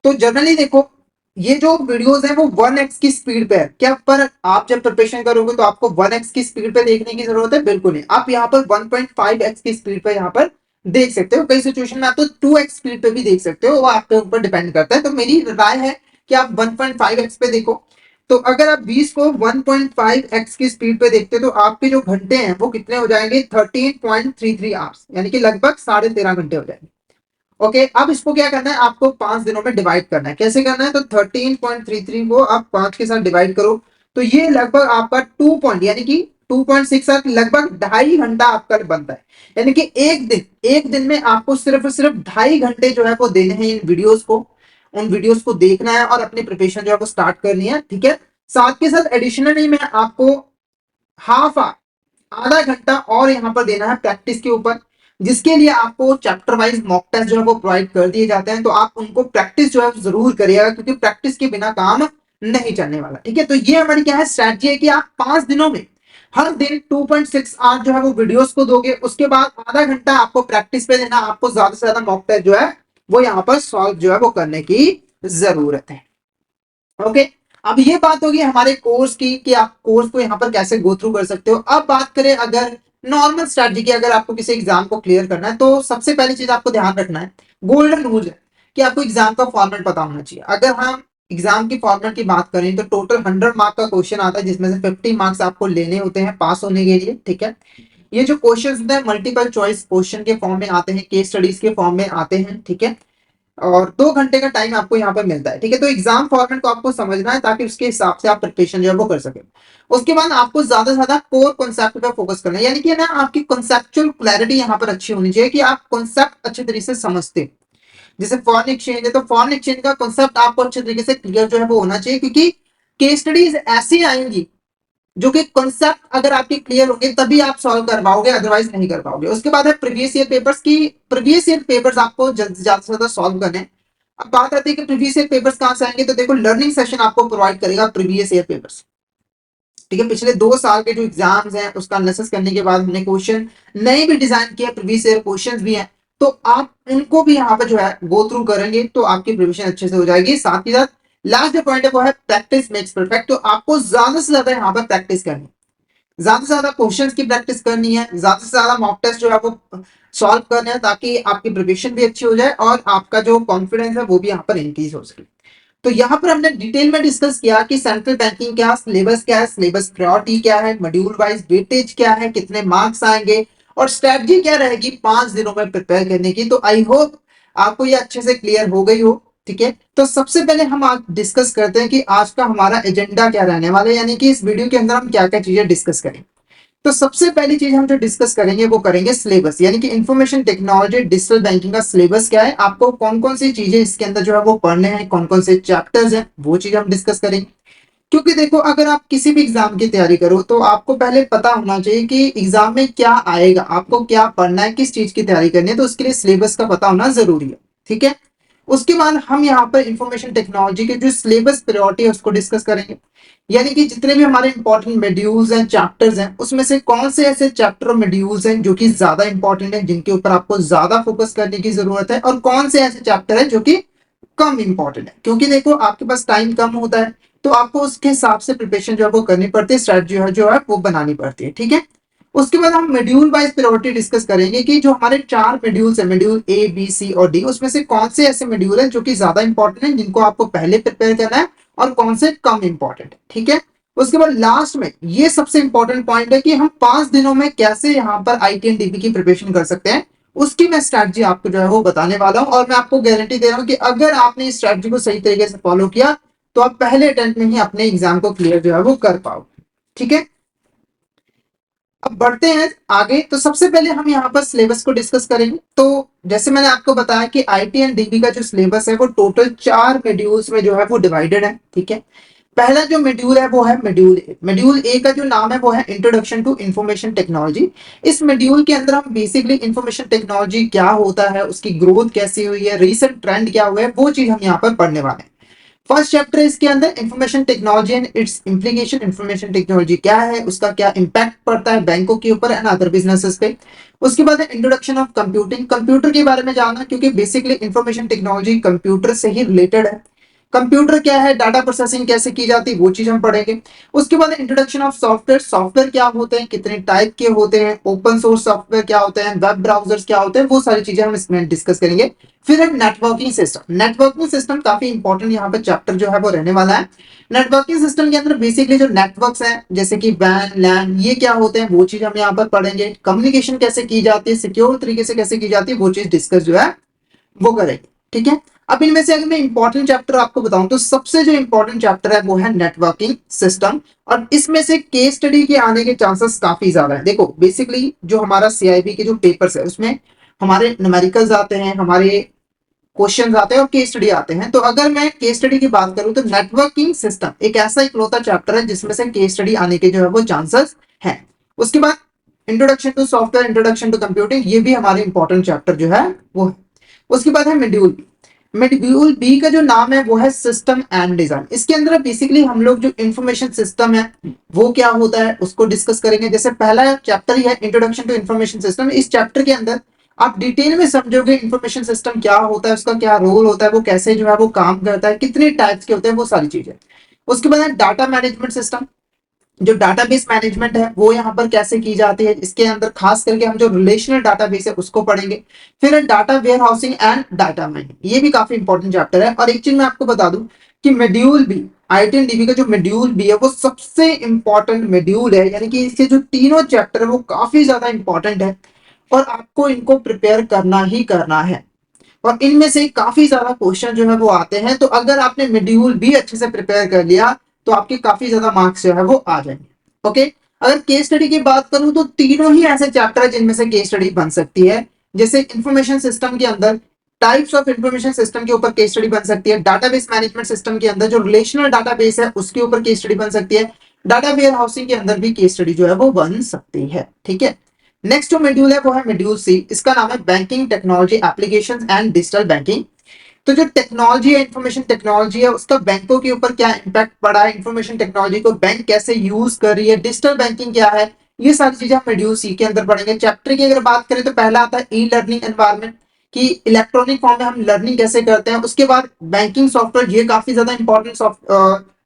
तो जनरली देखो ये जो वीडियोस है वो 1x की स्पीड पे है क्या, पर आप जब प्रिपरेशन करोगे तो आपको 1x की स्पीड पे देखने की जरूरत है, बिल्कुल नहीं। आप यहाँ पर 1.5x की स्पीड पे यहाँ पर देख सकते हो, कई सिचुएशन में आप तो 2x स्पीड पे भी देख सकते हो, वो आपके ऊपर डिपेंड करता है। तो मेरी राय है कि आप 1.5x पे देखो। तो अगर आप 20 को 1.5x की स्पीड पे देखते हो तो आपके जो घंटे हैं वो कितने हो जाएंगे, 13.33 आवर्स, यानी कि लगभग 13.5 घंटे हो जाएंगे। ओके, अब इसको क्या करना है, आपको 5 दिनों में डिवाइड करना है। कैसे करना है, तो 13.33 को आप 5 के साथ डिवाइड करो तो ये लगभग आपका 2 पॉइंट यानी कि 2.6 लगभग 2.5 घंटा आपका बनता है। यानी कि एक दिन में आपको सिर्फ 2.5 घंटे जो है वो देने हैं इन वीडियोस को, उन वीडियोस को देखना है और अपनी प्रिपरेशन जो है वो स्टार्ट करनी है। ठीक है, साथ के साथ एडिशनली मैं आपको हाफ आधा घंटा और यहाँ पर देना है प्रैक्टिस के ऊपर, जिसके लिए आपको चैप्टर वाइज मॉक टेस्ट जो है वो प्रोवाइड कर दिए जाते हैं। तो आप उनको प्रैक्टिस जो है जरूर करिएगा, क्योंकि प्रैक्टिस के बिना काम नहीं चलने वाला। ठीक है, तो ये हमारी क्या है स्ट्रैटेजी है कि आप 5 दिनों में हर दिन 2.6 आवर जो है वो वीडियोस को दोगे, उसके बाद आधा घंटा आपको प्रैक्टिस पे देना, आपको ज्यादा से ज्यादा मॉक टेस्ट जो है वो यहाँ पर सॉल्व जो है वो करने की जरूरत है। ओके, अब ये बात होगी हमारे कोर्स की कि आप कोर्स को यहाँ पर कैसे गो थ्रू कर सकते हो। अब बात करें अगर नॉर्मल स्ट्रैटेजी की, अगर आपको किसी एग्जाम को क्लियर करना है तो सबसे पहली चीज आपको ध्यान रखना है, गोल्डन रूल है कि आपको एग्जाम का फॉर्मेट पता होना चाहिए। अगर हम एग्जाम की फॉर्मेट की बात करें तो टोटल 100 मार्क का क्वेश्चन आता है, जिसमें से 50 मार्क्स आपको लेने होते हैं पास होने के लिए। ठीक है, ये जो क्वेश्चन होते हैं मल्टीपल चॉइस क्वेश्चन के फॉर्म में आते हैं, केस स्टडीज के फॉर्म में आते हैं। ठीक है, और 2 घंटे का टाइम आपको यहाँ पर मिलता है। ठीक है, तो एग्जाम फॉर्मेट को आपको समझना है ताकि उसके हिसाब से आप प्रिपरेशन जो है वो कर सके। उसके बाद आपको ज्यादा से ज्यादा कोर कॉन्सेप्ट पे फोकस करना है, यानी कि ना आपकी कॉन्सेप्चुअल क्लैरिटी यहाँ पर अच्छी होनी चाहिए कि आप कॉन्सेप्ट अच्छे तरीके से समझते हैं। जैसे फॉरेन एक्सचेंज है तो फॉरेन एक्सचेंज का कॉन्सेप्ट आपको अच्छे तरीके से क्लियर जो है वो होना चाहिए, क्योंकि केस स्टडीज ऐसी आएंगी जो कि कॉन्सेप्ट अगर आपके क्लियर होंगे तभी आप सॉल्व कर पाओगे, अदरवाइज नहीं कर पाओगे। उसके बाद है प्रीवियस ईयर पेपर्स की, प्रीवियस ईयर पेपर्स आपको ज्यादा से ज्यादा सॉल्व करने हैं। अब बात आती है कि प्रीवियस ईयर पेपर्स कहां से आएंगे, तो देखो लर्निंग सेशन आपको प्रोवाइड करेगा प्रीवियस ईयर पेपर्स। ठीक है, पिछले 2 साल के जो एग्जाम्स हैं उसका एनालिसिस करने के बाद हमने क्वेश्चन नए भी डिजाइन किए, प्रीवियस ईयर क्वेश्चंस भी हैं, तो आप उनको भी यहाँ पर जो है गो थ्रू करेंगे तो आपकी प्रिपरेशन अच्छे से हो जाएगी। साथ ही साथ लास्ट जो पॉइंट है वो है प्रैक्टिस मेक्स परफेक्ट। तो आपको ज्यादा से ज्यादा यहाँ पर प्रैक्टिस करनी है, ज्यादा से ज्यादा क्वेश्चंस की प्रैक्टिस करनी है, ज्यादा से ज्यादा मॉक टेस्ट जो है वो सॉल्व करना है, ताकि आपकी प्रिपरेशन भी अच्छी हो जाए और आपका जो कॉन्फिडेंस है वो भी यहाँ पर इंक्रीज हो सके। तो यहाँ पर हमने डिटेल में डिस्कस किया कि सेंट्रल बैंकिंग क्या, सिलेबस क्या है, सिलेबस प्रायोरिटी क्या है, मॉड्यूल वाइज वेटेज क्या है, कितने मार्क्स आएंगे और स्ट्रेटजी क्या रहेगी 5 दिनों में प्रिपेयर करने की। तो आई होप आपको ये अच्छे से क्लियर हो गई हो। ठीक है, तो सबसे पहले हम आज डिस्कस करते हैं कि आज का हमारा एजेंडा क्या रहने वाला है, यानी कि इस वीडियो के अंदर हम क्या क्या चीजें डिस्कस करें। तो सबसे पहली चीज हम जो डिस्कस करेंगे वो करेंगे सिलेबस, यानी कि इंफॉर्मेशन टेक्नोलॉजी डिजिटल बैंकिंग का सिलेबस क्या है, आपको कौन कौन सी चीजें इसके अंदर जो है वो पढ़ने हैं, कौन कौन से चैप्टर्स हैं, वो चीज हम डिस्कस करेंगे। क्योंकि देखो अगर आप किसी भी एग्जाम की तैयारी करो तो आपको पहले पता होना चाहिए कि एग्जाम में क्या आएगा, आपको क्या पढ़ना है, किस चीज की तैयारी करनी है, तो उसके लिए सिलेबस का पता होना जरूरी है। ठीक है, उसके बाद हम यहाँ पर इंफॉर्मेशन टेक्नोलॉजी के जो सिलेबस प्रायोरिटी है उसको डिस्कस करेंगे, यानी कि जितने भी हमारे इंपॉर्टेंट मॉड्यूल्स हैं, चैप्टर्स हैं, उसमें से कौन से ऐसे चैप्टर और मॉड्यूल्स हैं जो कि ज्यादा इंपॉर्टेंट है, जिनके ऊपर आपको ज्यादा फोकस करने की जरूरत है, और कौन से ऐसे चैप्टर है जो कि कम इंपॉर्टेंट है। क्योंकि देखो आपके पास टाइम कम होता है तो आपको उसके हिसाब से प्रिपरेशन जो है वो करनी पड़ती है, स्ट्रेटजी जो है वो बनानी पड़ती है। ठीक है, उसके बाद हम मॉड्यूल वाइज प्रायोरिटी डिस्कस करेंगे कि जो हमारे 4 मॉड्यूल्स हैं, मॉड्यूल ए बी सी और डी, उसमें से कौन से ऐसे मॉड्यूल हैं जो कि ज्यादा इंपॉर्टेंट है, जिनको आपको पहले प्रिपेयर करना है, और कौन से कम इंपॉर्टेंट है। ठीक है, उसके बाद लास्ट में ये सबसे इंपॉर्टेंट पॉइंट है कि हम 5 दिनों में कैसे यहाँ पर आईटीएनडीपी की प्रिपरेशन कर सकते हैं, उसकी मैं स्ट्रैटेजी आपको जो है वो बताने वाला हूं। और मैं आपको गारंटी दे रहा हूं कि अगर आपने इस स्ट्रैटेजी को सही तरीके से फॉलो किया तो आप पहले अटेम्प्ट में ही अपने एग्जाम को क्लियर जो है वो कर पाओगे। ठीक है, अब बढ़ते हैं आगे। तो सबसे पहले हम यहाँ पर सिलेबस को डिस्कस करेंगे। तो जैसे मैंने आपको बताया कि आईटी एंड डीबी का जो सिलेबस है वो टोटल 4 मॉड्यूल्स में जो है वो डिवाइडेड है। ठीक है, पहला जो मॉड्यूल है वो है मॉड्यूल ए। मॉड्यूल ए का जो नाम है वो है इंट्रोडक्शन टू इंफॉर्मेशन टेक्नोलॉजी। इस मॉड्यूल के अंदर हम बेसिकली इंफॉर्मेशन टेक्नोलॉजी क्या होता है, उसकी ग्रोथ कैसी हुई है, रीसेंट ट्रेंड क्या हुआ है, वो चीज हम यहाँ पर पढ़ने वाले हैं। फर्स्ट चैप्टर इसके अंदर information technology and it's implication. Information technology क्या है, उसका क्या इंपैक्ट पड़ता है बैंकों के ऊपर एंड अदर बिजनेसेस पे। उसके बाद है इंट्रोडक्शन ऑफ कंप्यूटिंग, कंप्यूटर के बारे में जानना, क्योंकि बेसिकली इंफॉर्मेशन टेक्नोलॉजी कंप्यूटर से ही रिलेटेड है। कंप्यूटर क्या है, डाटा प्रोसेसिंग कैसे की जाती है, वो चीज हम पढ़ेंगे। उसके बाद इंट्रोडक्शन ऑफ सॉफ्टवेयर, सॉफ्टवेयर क्या होते हैं, कितने टाइप के होते हैं, ओपन सोर्स सॉफ्टवेयर क्या होते हैं, वेब ब्राउजर्स क्या होते हैं, वो सारी चीजें हम इसमें डिस्कस करेंगे। फिर है नेटवर्किंग सिस्टम। नेटवर्किंग सिस्टम काफी इंपॉर्टेंट यहाँ पर चैप्टर जो है वो रहने वाला है। नेटवर्किंग सिस्टम के अंदर बेसिकली जो नेटवर्क्स हैं जैसे कि वैन लैन ये क्या होते हैं वो चीज हम यहाँ पर पढ़ेंगे। कम्युनिकेशन कैसे की जाती है, सिक्योर तरीके से कैसे की जाती है, वो चीज डिस्कस जो है वो करेंगे। ठीक है, अब इनमें से अगर मैं इंपॉर्टेंट चैप्टर आपको बताऊं तो सबसे जो इंपॉर्टेंट चैप्टर है वो है नेटवर्किंग सिस्टम, और इसमें से केस स्टडी के आने के चांसेस काफी ज्यादा है। देखो बेसिकली जो हमारा सीआईबी के जो पेपर्स है उसमें हमारे न्यूमेरिकल्स आते हैं, हमारे क्वेश्चंस आते हैं और केस स्टडी आते हैं। तो अगर मैं केस स्टडी की बात करूं तो नेटवर्किंग सिस्टम एक ऐसा इकलौता चैप्टर है जिसमें से केस स्टडी आने के जो है वो चांसेस हैं। उसके बाद introduction to software, introduction to computing, ये भी हमारे इंपॉर्टेंट चैप्टर जो है वो है। उसके बाद है मॉड्यूल बी। मॉड्यूल बी का जो नाम है वो है सिस्टम एंड डिजाइन। इसके अंदर बेसिकली हम लोग जो इंफॉर्मेशन सिस्टम है वो क्या होता है उसको डिस्कस करेंगे। जैसे पहला चैप्टर ही है इंट्रोडक्शन टू इंफॉर्मेशन सिस्टम। इस चैप्टर के अंदर आप डिटेल में समझोगे इंफॉर्मेशन सिस्टम क्या होता है, उसका क्या रोल होता है, वो कैसे जो है वो काम करता है, कितने टाइप्स के होते हैं, वो सारी चीजें। उसके बाद है डाटा मैनेजमेंट सिस्टम। जो डाटाबेस मैनेजमेंट है वो यहाँ पर कैसे की जाती है, इसके अंदर खास करके हम जो रिलेशनल डाटाबेस है उसको पढ़ेंगे। फिर है data warehousing and data mining, ये भी काफी इंपॉर्टेंट चैप्टर है। और एक चीज मैं आपको बता दूं कि मॉड्यूल बी, आईटीएनडीबी का जो मॉड्यूल बी है वो सबसे इंपॉर्टेंट मॉड्यूल है, यानी कि इसके जो तीनों चैप्टर है वो काफी ज्यादा इंपॉर्टेंट है और आपको इनको प्रिपेयर करना ही करना है। और इनमें से काफी ज्यादा क्वेश्चन जो है वो आते हैं, तो अगर आपने मॉड्यूल भी अच्छे से प्रिपेयर कर लिया तो आपके काफी ज्यादा मार्क्स जो है वो आ जाएंगे। ओके, अगर केस स्टडी की बात करूं तो तीनों ही ऐसे चैप्टर है जिनमें से केस स्टडी बन सकती है। जैसे इंफॉर्मेशन सिस्टम के अंदर टाइप्स ऑफ इंफॉर्मेशन सिस्टम के ऊपर केस स्टडी बन सकती है। डाटाबेस मैनेजमेंट सिस्टम के अंदर जो रिलेशनल डाटाबेस है उसके ऊपर केस स्टडी बन सकती है। डाटा वेयर हाउसिंग के अंदर भी केस स्टडी जो है वो बन सकती है। ठीक है, नेक्स्ट जो मॉड्यूल है वो है मॉड्यूल सी। इसका नाम है banking technology applications and digital banking. तो जो टेक्नोलॉजी है, इंफॉर्मेशन टेक्नोलॉजी है, उसका बैंकों के ऊपर क्या इंपैक्ट पड़ा है, इंफॉर्मेशन टेक्नोलॉजी को बैंक कैसे यूज कर रही है, डिजिटल बैंकिंग क्या है, ये सारी चीजें हम मॉड्यूल सी के अंदर पढ़ेंगे। चैप्टर की अगर बात करें तो पहला आता है ई लर्निंग एनवायरनमेंट, कि इलेक्ट्रॉनिक फॉर्म में हम लर्निंग कैसे करते हैं। उसके बाद बैंकिंग सॉफ्टवेयर, ये काफी ज्यादा इंपॉर्टेंट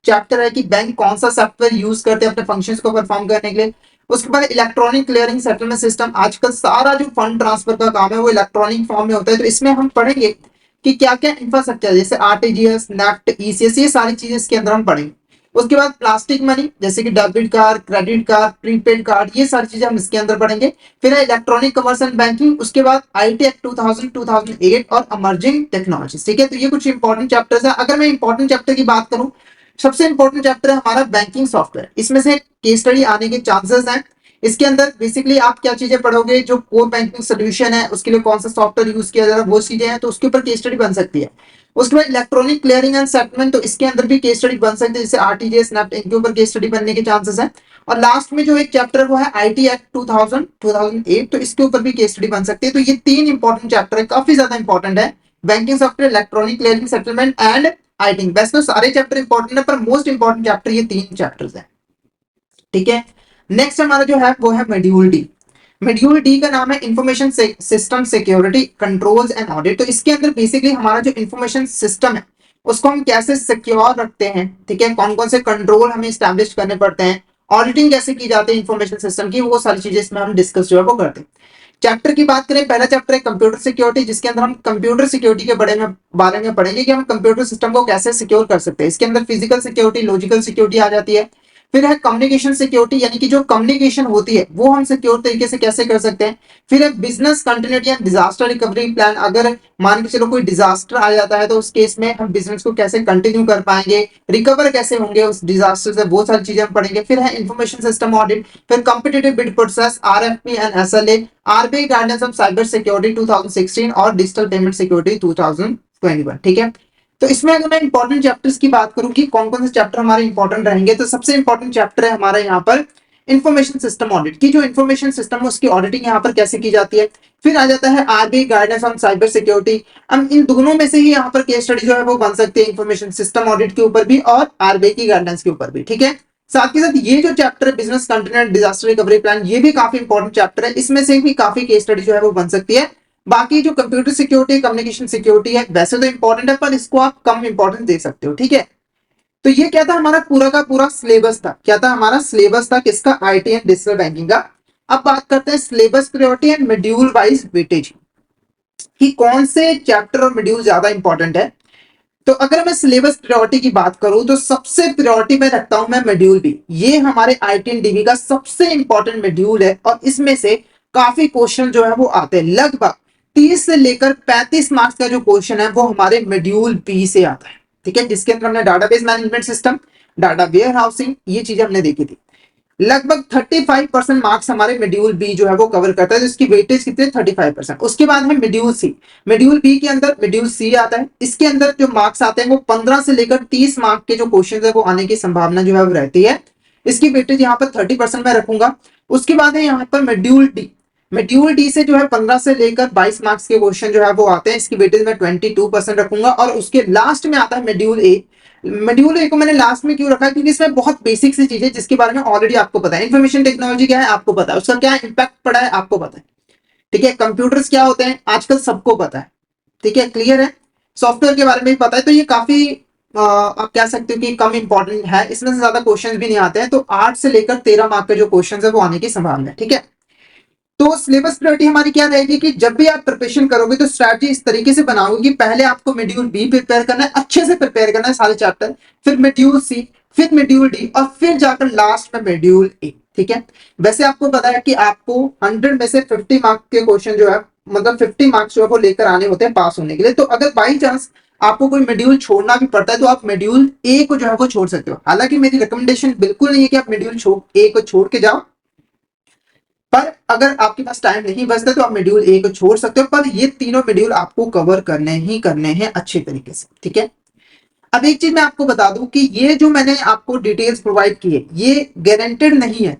चैप्टर है कि बैंक कौन सा सॉफ्टवेयर यूज करते हैं अपने फंक्शंस को परफॉर्म करने के लिए। उसके बाद इलेक्ट्रॉनिक क्लियरिंग सेटलमेंट सिस्टम, आजकल सारा जो फंड ट्रांसफर का काम है वो इलेक्ट्रॉनिक फॉर्म में होता है, तो इसमें हम पढ़ेंगे कि क्या क्या इंफ्रास्ट्रक्चर जैसे आरटीजीएस, नेफ्ट, ईसीएस, ये सारी चीजें इसके अंदर हम पढ़ेंगे। उसके बाद प्लास्टिक मनी जैसे कि debit card, credit card, prepaid card, ये सारी चीजें हम इसके अंदर पढ़ेंगे। फिर है इलेक्ट्रॉनिक कमर्शियल बैंकिंग, उसके बाद आईटी एक्ट 2000 2008 और इमर्जिंग टेक्नोलॉजी। ठीक है, तो ये कुछ इंपॉर्टेंट चैप्टर्स है। अगर मैं इंपॉर्टेंट चैप्टर की बात करूं, सबसे इंपॉर्टेंट चैप्टर है हमारा बैंकिंग सॉफ्टवेयर। इसमें से केस स्टडी आने के चांसेस हैं। इसके अंदर बेसिकली आप क्या चीजें पढ़ोगे, जो कोर बैंकिंग सोल्यूशन है उसके लिए कौन सा सॉफ्टवेयर यूज किया जा रहा है, वो चीजें हैं, तो उसके ऊपर केस स्टडी बन सकती है। उसके बाद इलेक्ट्रॉनिक क्लियरिंग एंड सेटलमेंट, तो इसके अंदर भी केस स्टडी बन सकती है, जैसे आरटीजीएस, नेफ्ट, इनके ऊपर केस स्टडी बनने के चांसेस हैं। और लास्ट में जो एक चैप्टर है वो है आईटी एक्ट 2000 2008, तो इसके ऊपर भी केस स्टडी बन सकती है। तो ये तीन इंपॉर्टेंट चैप्टर है, काफी ज्यादा इंपॉर्टेंट है। Banking software, electronic clearing settlement and I. वैसे तो सारे चैप्टर इंपॉर्टेंट है पर मोस्ट इंपॉर्टेंट चैप्टर ये तीन चैप्टर्स हैं। ठीक है, नेक्स्ट हमारा जो है वो है मॉड्यूल डी। मॉड्यूल डी का नाम है information system security controls and audit. तो इसके अंदर बेसिकली हमारा जो इंफॉर्मेशन सिस्टम है उसको हम कैसे सिक्योर रखते हैं, ठीक है, कौन कौन से कंट्रोल हमें स्टैब्लिश करने पड़ते हैं, ऑडिटिंग कैसे की जाती है इंफॉर्मेशन सिस्टम की, वो सारी चीजें इसमें हम डिस्कस जो है वो करते हैं। चैप्टर की बात करें, पहला चैप्टर है कंप्यूटर सिक्योरिटी, जिसके अंदर हम कंप्यूटर सिक्योरिटी के बारे में पढ़ेंगे कि हम कंप्यूटर सिस्टम को कैसे सिक्योर कर सकते हैं। इसके अंदर फिजिकल सिक्योरिटी, लॉजिकल सिक्योरिटी आ जाती है। फिर है कम्युनिकेशन सिक्योरिटी, यानी कि जो कम्युनिकेशन होती है वो हम सिक्योर तरीके से कैसे कर सकते हैं। फिर है business continuity and disaster recovery plan, अगर मान के चलो कोई डिजास्टर आ जाता है तो उस केस में हम बिजनेस को कैसे कंटिन्यू कर पाएंगे, रिकवर कैसे होंगे उस डिजास्टर से, बहुत सारी चीजें हम पढ़ेंगे। फिर है इंफॉर्मेशन सिस्टम ऑडिट, फिर competitive bid process, RFP and SLA, RBI guidance of cyber security 2016 और डिजिटल पेमेंट सिक्योरिटी 2021। ठीक है, तो इसमें अगर मैं इंपॉर्टेंट चैप्टर्स की बात करूं कि कौन कौन से चैप्टर हमारे इंपॉर्टेंट रहेंगे, तो सबसे इंपॉर्टेंट चैप्टर है हमारा यहाँ पर इंफॉर्मेशन सिस्टम ऑडिट की, जो इंफॉर्मेशन सिस्टम है उसकी ऑडिटिंग यहाँ पर कैसे की जाती है। फिर आ जाता है RBI guidance on cyber security. हम इन दोनों में से ही यहाँ पर केस स्टडी जो है वो बन सकती है, इंफॉर्मेशन सिस्टम ऑडिट के ऊपर भी और आरबीआई की गाइडेंस के ऊपर भी। ठीक है, साथ के साथ ये जो चैप्टर है business continuity disaster recovery plan, ये भी काफी इंपॉर्टेंट चैप्टर है, इसमें से भी काफी केस स्टडी जो है वो बन सकती है। बाकी जो कंप्यूटर सिक्योरिटी कम्युनिकेशन सिक्योरिटी है वैसे तो इंपॉर्टेंट है, पर इसको आप कम इंपॉर्टेंस दे सकते हो। ठीक है, तो ये क्या था हमारा पूरा का पूरा सिलेबस था, क्या था हमारा सिलेबस था किसका, आईटी एंड डिजिटल बैंकिंग का। अब बात करते हैं syllabus priority and module wise weightage कि कौन से चैप्टर और मॉड्यूल ज्यादा इंपॉर्टेंट है। तो अगर मैं सिलेबस प्रायोरिटी की बात करूं तो सबसे प्रायोरिटी में रखता हूं मैं मॉड्यूल बी। ये हमारे आईटी एंड डीबी का सबसे इंपॉर्टेंट मॉड्यूल है और इसमें से काफी क्वेश्चन जो है वो आते हैं, लगभग 30 से लेकर 35 मार्क्स का जो क्वेश्चन है वो हमारे मॉड्यूल बी से आता है। ठीक है, जिसके अंदर हमने database management system, data warehousing, ये चीजें हमने देखी थी। लगभग 35% मार्क्स हमारे मॉड्यूल बी जो है वो कवर करता है, तो इसकी वेटेज कितनी है 35%। उसके बाद है मॉड्यूल सी। मॉड्यूल बी के अंदर मॉड्यूल सी आता है, इसके अंदर जो मार्क्स आते हैं वो 15 से लेकर 30 मार्क के जो क्वेश्चन है वो आने की संभावना जो है वो रहती है। इसकी वेटेज यहाँ पर 30% में रखूंगा। उसके बाद है यहाँ पर मॉड्यूल डी। मॉड्यूल डी से जो है 15 से लेकर 22 मार्क्स के क्वेश्चन जो है वो आते हैं, इसकी वेटेज में 22% रखूंगा। और उसके लास्ट में आता है मॉड्यूल ए। मॉड्यूल ए को मैंने लास्ट में क्यों रखा है, क्योंकि इसमें बहुत बेसिक सी चीजें जिसके बारे में ऑलरेडी आपको पता है। इंफॉर्मेशन टेक्नोलॉजी क्या है आपको पता है, उसका क्या इंपैक्ट पड़ा है आपको पता है। ठीक है, कंप्यूटर्स क्या होते हैं आजकल सबको पता है। ठीक है, क्लियर है। सॉफ्टवेयर के बारे में भी पता है, तो ये काफी आप कह सकते हो कि कम इंपॉर्टेंट है, इसमें से ज्यादा क्वेश्चन भी नहीं आते हैं। तो 8 से लेकर 13 मार्क के जो क्वेश्चन है वो आने की संभावना है। ठीक है, तो सिलेबस प्रायोरिटी हमारी क्या रहेगी कि जब भी आप प्रिपरेशन करोगे तो स्ट्रैटेजी इस तरीके से बनाओगे कि पहले आपको मॉड्यूल बी प्रिपेयर करना है, अच्छे से प्रिपेयर करना है सारे चैप्टर, फिर मॉड्यूल सी, फिर मॉड्यूल डी और फिर जाकर लास्ट में मॉड्यूल ए। ठीक है, वैसे आपको पता है कि आपको 100 में से 50 मार्क्स के क्वेश्चन जो है, मतलब 50 मार्क्स जो है वो लेकर आने होते हैं पास होने के लिए। तो अगर बाई चांस आपको कोई मॉड्यूल छोड़ना भी पड़ता है तो आप मॉड्यूल ए को जो है वो छोड़ सकते हो। हालांकि मेरी रिकमेंडेशन बिल्कुल नहीं है कि आप मॉड्यूल ए को छोड़ के जाओ, पर अगर आपके पास टाइम नहीं बचता तो आप मॉड्यूल ए को छोड़ सकते हो, पर ये तीनों मॉड्यूल आपको कवर करने ही करने हैं अच्छे तरीके से। ठीक है, अब एक चीज मैं आपको बता दूं कि ये जो मैंने आपको डिटेल्स प्रोवाइड की है ये गारंटेड नहीं है,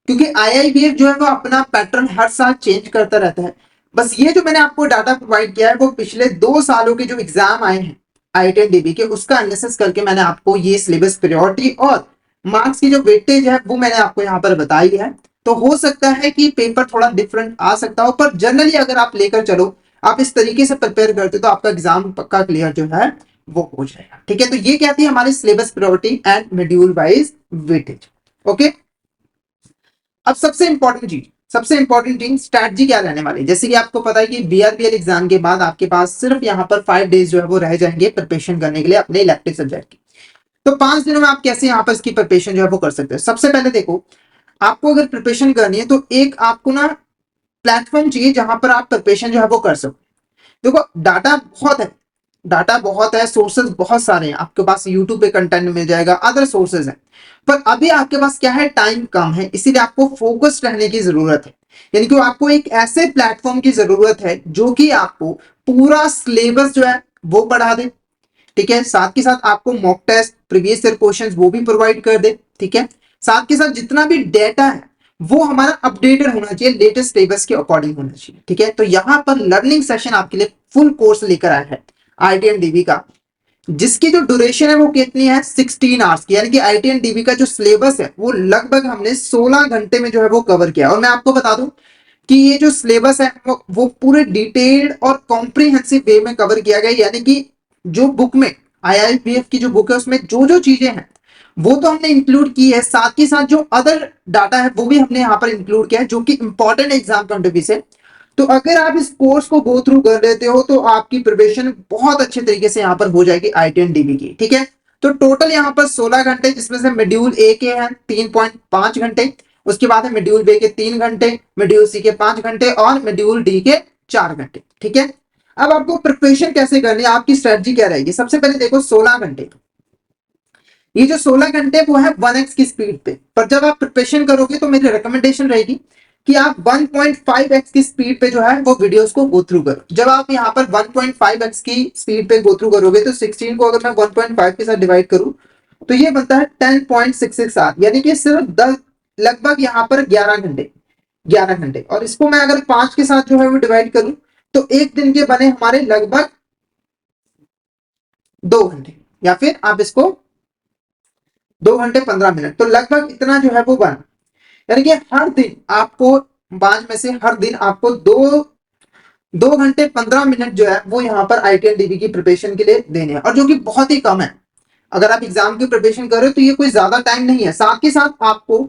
क्योंकि आईआईबीएफ जो है वो अपना पैटर्न हर साल चेंज करता रहता है। बस ये जो मैंने आपको डाटा प्रोवाइड किया है वो पिछले 2 सालों के जो एग्जाम आए हैं आईटी एंड डीबी के, उसका एनालिसिस करके मैंने आपको ये सिलेबस प्रायोरिटी और मार्क्स की जो वेटेज है वो मैंने आपको यहाँ पर बताई है। तो हो सकता है कि पेपर थोड़ा डिफरेंट आ सकता हो, पर जनरली अगर आप लेकर चलो, आप इस तरीके से प्रिपेयर करते हो तो आपका एग्जाम पक्का क्लियर जो है वो हो जाएगा। ठीक है, तो ये क्या थी हमारी syllabus priority and module wise weightage. Okay, अब सबसे इंपॉर्टेंट चीज स्ट्रैटेजी क्या रहने वाली है। जैसे कि आपको पता है कि बीआरबीएल एग्जाम के बाद आपके पास सिर्फ यहाँ पर 5 डेज जो है वो रह जाएंगे प्रिपरेशन करने के लिए अपने इलेक्टिव सब्जेक्ट की। तो 5 दिनों में आप कैसे यहाँ पर इसकी प्रिपरेशन जो है वो कर सकते हैं। सबसे पहले देखो, आपको अगर प्रिपरेशन करनी है तो एक आपको ना प्लेटफॉर्म चाहिए जहां पर आप प्रिपरेशन जो है वो कर सको। देखो डाटा बहुत है, सोर्सेज बहुत सारे हैं आपके पास, यूट्यूब पे कंटेंट मिल जाएगा, अदर सोर्सेज हैं, पर अभी आपके पास क्या है, टाइम कम है, इसीलिए आपको फोकस्ड रहने की जरूरत है। यानी कि आपको एक ऐसे प्लेटफॉर्म की जरूरत है जो कि आपको पूरा सिलेबस जो है वो पढ़ा दे। ठीक है, साथ के साथ आपको mock test, previous year questions वो भी प्रोवाइड कर दे। ठीक है, साथ के साथ जितना भी डेटा है वो हमारा अपडेटेड होना चाहिए, लेटेस्ट सिलेबस के अकॉर्डिंग होना चाहिए। ठीक है, तो यहाँ पर लर्निंग सेशन आपके लिए फुल कोर्स लेकर आया है आईटी एंड डीबी का, जिसकी जो ड्यूरेशन है वो कितनी है 16 आवर्स की। यानी कि आईटी एंड डीबी का जो सिलेबस है वो लगभग हमने 16 घंटे में जो है वो कवर किया। और मैं आपको बता दूं कि ये जो सिलेबस है वो पूरे डिटेल्ड और कॉम्प्रिहेंसिव वे में कवर किया गया। यानी कि जो बुक में आईआईबीएफ की जो बुक है उसमें जो जो चीजें हैं वो तो हमने इंक्लूड की है, साथ ही साथ जो अदर डाटा है वो भी हमने यहाँ पर इंक्लूड किया है जो कि important exam point of view से। तो अगर आप इस कोर्स को गो थ्रू कर लेते हो तो आपकी प्रिपरेशन बहुत अच्छे तरीके से यहाँ पर हो जाएगी आईटी एंड डीबी की। ठीक है, तो टोटल यहाँ पर 16 घंटे, जिसमें से मॉड्यूल ए के हैं 3.5 घंटे, उसके बाद है मॉड्यूल बी के 3 घंटे, मॉड्यूल सी के 5 घंटे और मॉड्यूल डी के 4 घंटे। ठीक है, अब आपको प्रिपरेशन कैसे करनी है, आपकी स्ट्रेटजी क्या रहेगी। सबसे पहले देखो 16 घंटे, ये जो 16 घंटे वो है 1x की स्पीड पे, पर जब आप प्रिपरेशन करोगे तो मेरी रिकमेंडेशन रहेगी कि आप 1.5x की स्पीड पे जो है वो वीडियोस को गो थ्रू करो। जब आप यहाँ पर 1.5x की स्पीड पे गो थ्रू करोगे तो 16 को अगर मैं 1.5 के साथ डिवाइड करूं तो ये बनता है 10.66 आवर, यानी कि सिर्फ लगभग यहाँ पर 11 घंटे और इसको मैं अगर 5 के साथ जो है वो डिवाइड करूं तो एक दिन के बने हमारे लगभग 2 घंटे, या फिर आप इसको 2 घंटे 15 मिनट, तो लगभग इतना जो है वो बना। यानी कि हर दिन आपको 5 में से हर दिन आपको 2 घंटे 15 मिनट जो है वो यहाँ पर IIT-NDB की प्रिपरेशन के लिए देने हैं, और जो कि बहुत ही कम है। अगर आप एग्जाम की प्रिपरेशन कर रहे हो तो ये कोई ज्यादा टाइम नहीं है। साथ ही साथ आपको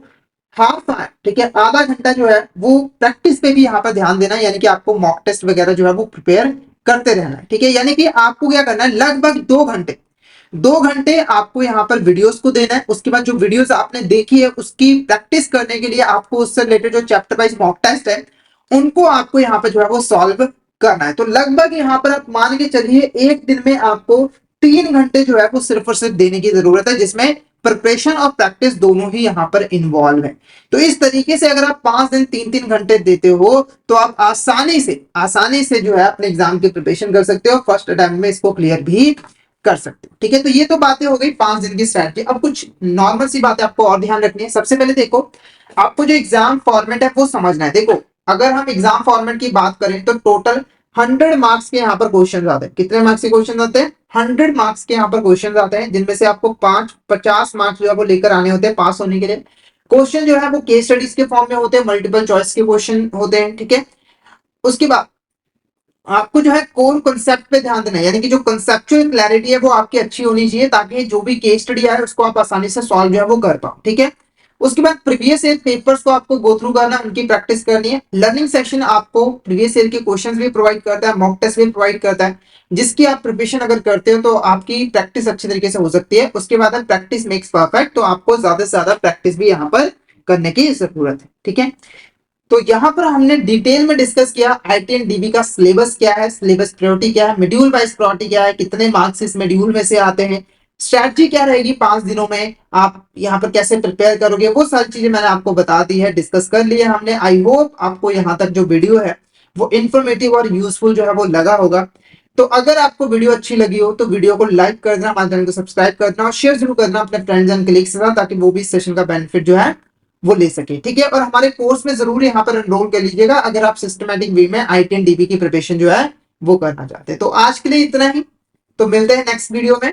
हाफ आवर, ठीक है, आधा घंटा जो है वो प्रैक्टिस पे भी यहाँ पर ध्यान देना है, यानी कि आपको मॉक टेस्ट वगैरह जो है वो प्रिपेयर करते रहना है, ठीक है। यानी कि आपको क्या करना है, लगभग 2 घंटे आपको यहाँ पर वीडियोस को देना है। उसके बाद जो वीडियोस आपने देखी है उसकी प्रैक्टिस करने के लिए आपको उससे रिलेटेड जो चैप्टर वाइज मॉक टेस्ट है उनको आपको यहाँ पर जो है वो सॉल्व करना है। तो लगभग यहाँ पर आप मान के चलिए एक दिन में आपको 3 घंटे जो है वो सिर्फ और सिर्फ देने की जरूरत है, जिसमें प्रिपरेशन और प्रैक्टिस दोनों ही यहाँ पर इन्वॉल्व है। तो इस तरीके से अगर आप 5 दिन 3-3 घंटे देते हो तो आप आसानी से जो है अपने एग्जाम की प्रिपरेशन कर सकते हो, फर्स्ट अटेम्प्ट में इसको क्लियर भी कर सकते हो, ठीक है। तो ये तो बातें हो गई 5 दिन की स्ट्रैटेजी। अब कुछ नॉर्मल सी बातें आपको और ध्यान रखनी है। सबसे पहले देखो, आपको जो एग्जाम फॉर्मेट है वो समझना है। देखो, अगर हम एग्जाम फॉर्मेट की बात करें तो टोटल 100 मार्क्स के यहाँ पर क्वेश्चन आते हैं। कितने मार्क्स के क्वेश्चन आते हैं? 100 मार्क्स के यहाँ पर क्वेश्चन आते हैं, जिनमें से आपको 50 मार्क्स जो है वो लेकर आने होते हैं पास होने के लिए। क्वेश्चन जो है वो केस स्टडीज के फॉर्म में होते हैं, मल्टीपल चॉइस के क्वेश्चन होते हैं, ठीक है। उसके बाद आपको जो है कोर कॉन्सेप्ट पे ध्यान देना है, यानी कि जो कंसेप्चुअल क्लैरिटी है वो आपकी अच्छी होनी चाहिए, ताकि जो भी केस स्टडी है उसको आप आसानी से सॉल्व जो है वो कर पाओ, ठीक है। उसके बाद प्रीवियस ईयर पेपर्स को आपको गो थ्रू करना, उनकी प्रैक्टिस करनी है। लर्निंग सेक्शन आपको प्रीवियस ईयर के क्वेश्चंस भी प्रोवाइड करता है, मॉक टेस्ट भी प्रोवाइड करता है, जिसकी आप प्रिपरेशन अगर करते हो तो आपकी प्रैक्टिस अच्छी तरीके से हो सकती है। उसके बाद प्रैक्टिस मेक्स परफेक्ट, तो आपको ज्यादा से ज्यादा प्रैक्टिस भी यहाँ पर करने की जरूरत है, ठीक है। तो यहाँ पर हमने डिटेल में डिस्कस किया IIT-NDB का सिलेबस क्या है, सिलेबस प्रायोरिटी क्या है, मॉड्यूल वाइज प्रायोरिटी क्या है, कितने मार्क्स इस मॉड्यूल में से आते हैं, स्ट्रैटेजी क्या रहेगी 5 दिनों में, आप यहाँ पर कैसे प्रिपेयर करोगे, वो सारी चीजें मैंने आपको बता दी है, डिस्कस कर लिया हमने। आई होप आपको यहाँ तक जो वीडियो है वो इन्फॉर्मेटिव और यूजफुल जो है वो लगा होगा। तो अगर आपको वीडियो अच्छी लगी हो तो वीडियो को लाइक कर देना, हमारे चैनल को सब्सक्राइब कर देना और शेयर जरूर करना अपने फ्रेंड्स एंड कलीग्स के साथ, ताकि वो भी इस सेशन का बेनिफिट जो है वो ले सके, ठीक है। और हमारे कोर्स में जरूर यहाँ पर एनरोल कर लीजिएगा अगर आप सिस्टमैटिक वे में IIT-NDB की प्रिपरेशन जो है वो करना चाहते हैं। तो आज के लिए इतना ही, तो मिलते हैं नेक्स्ट वीडियो में।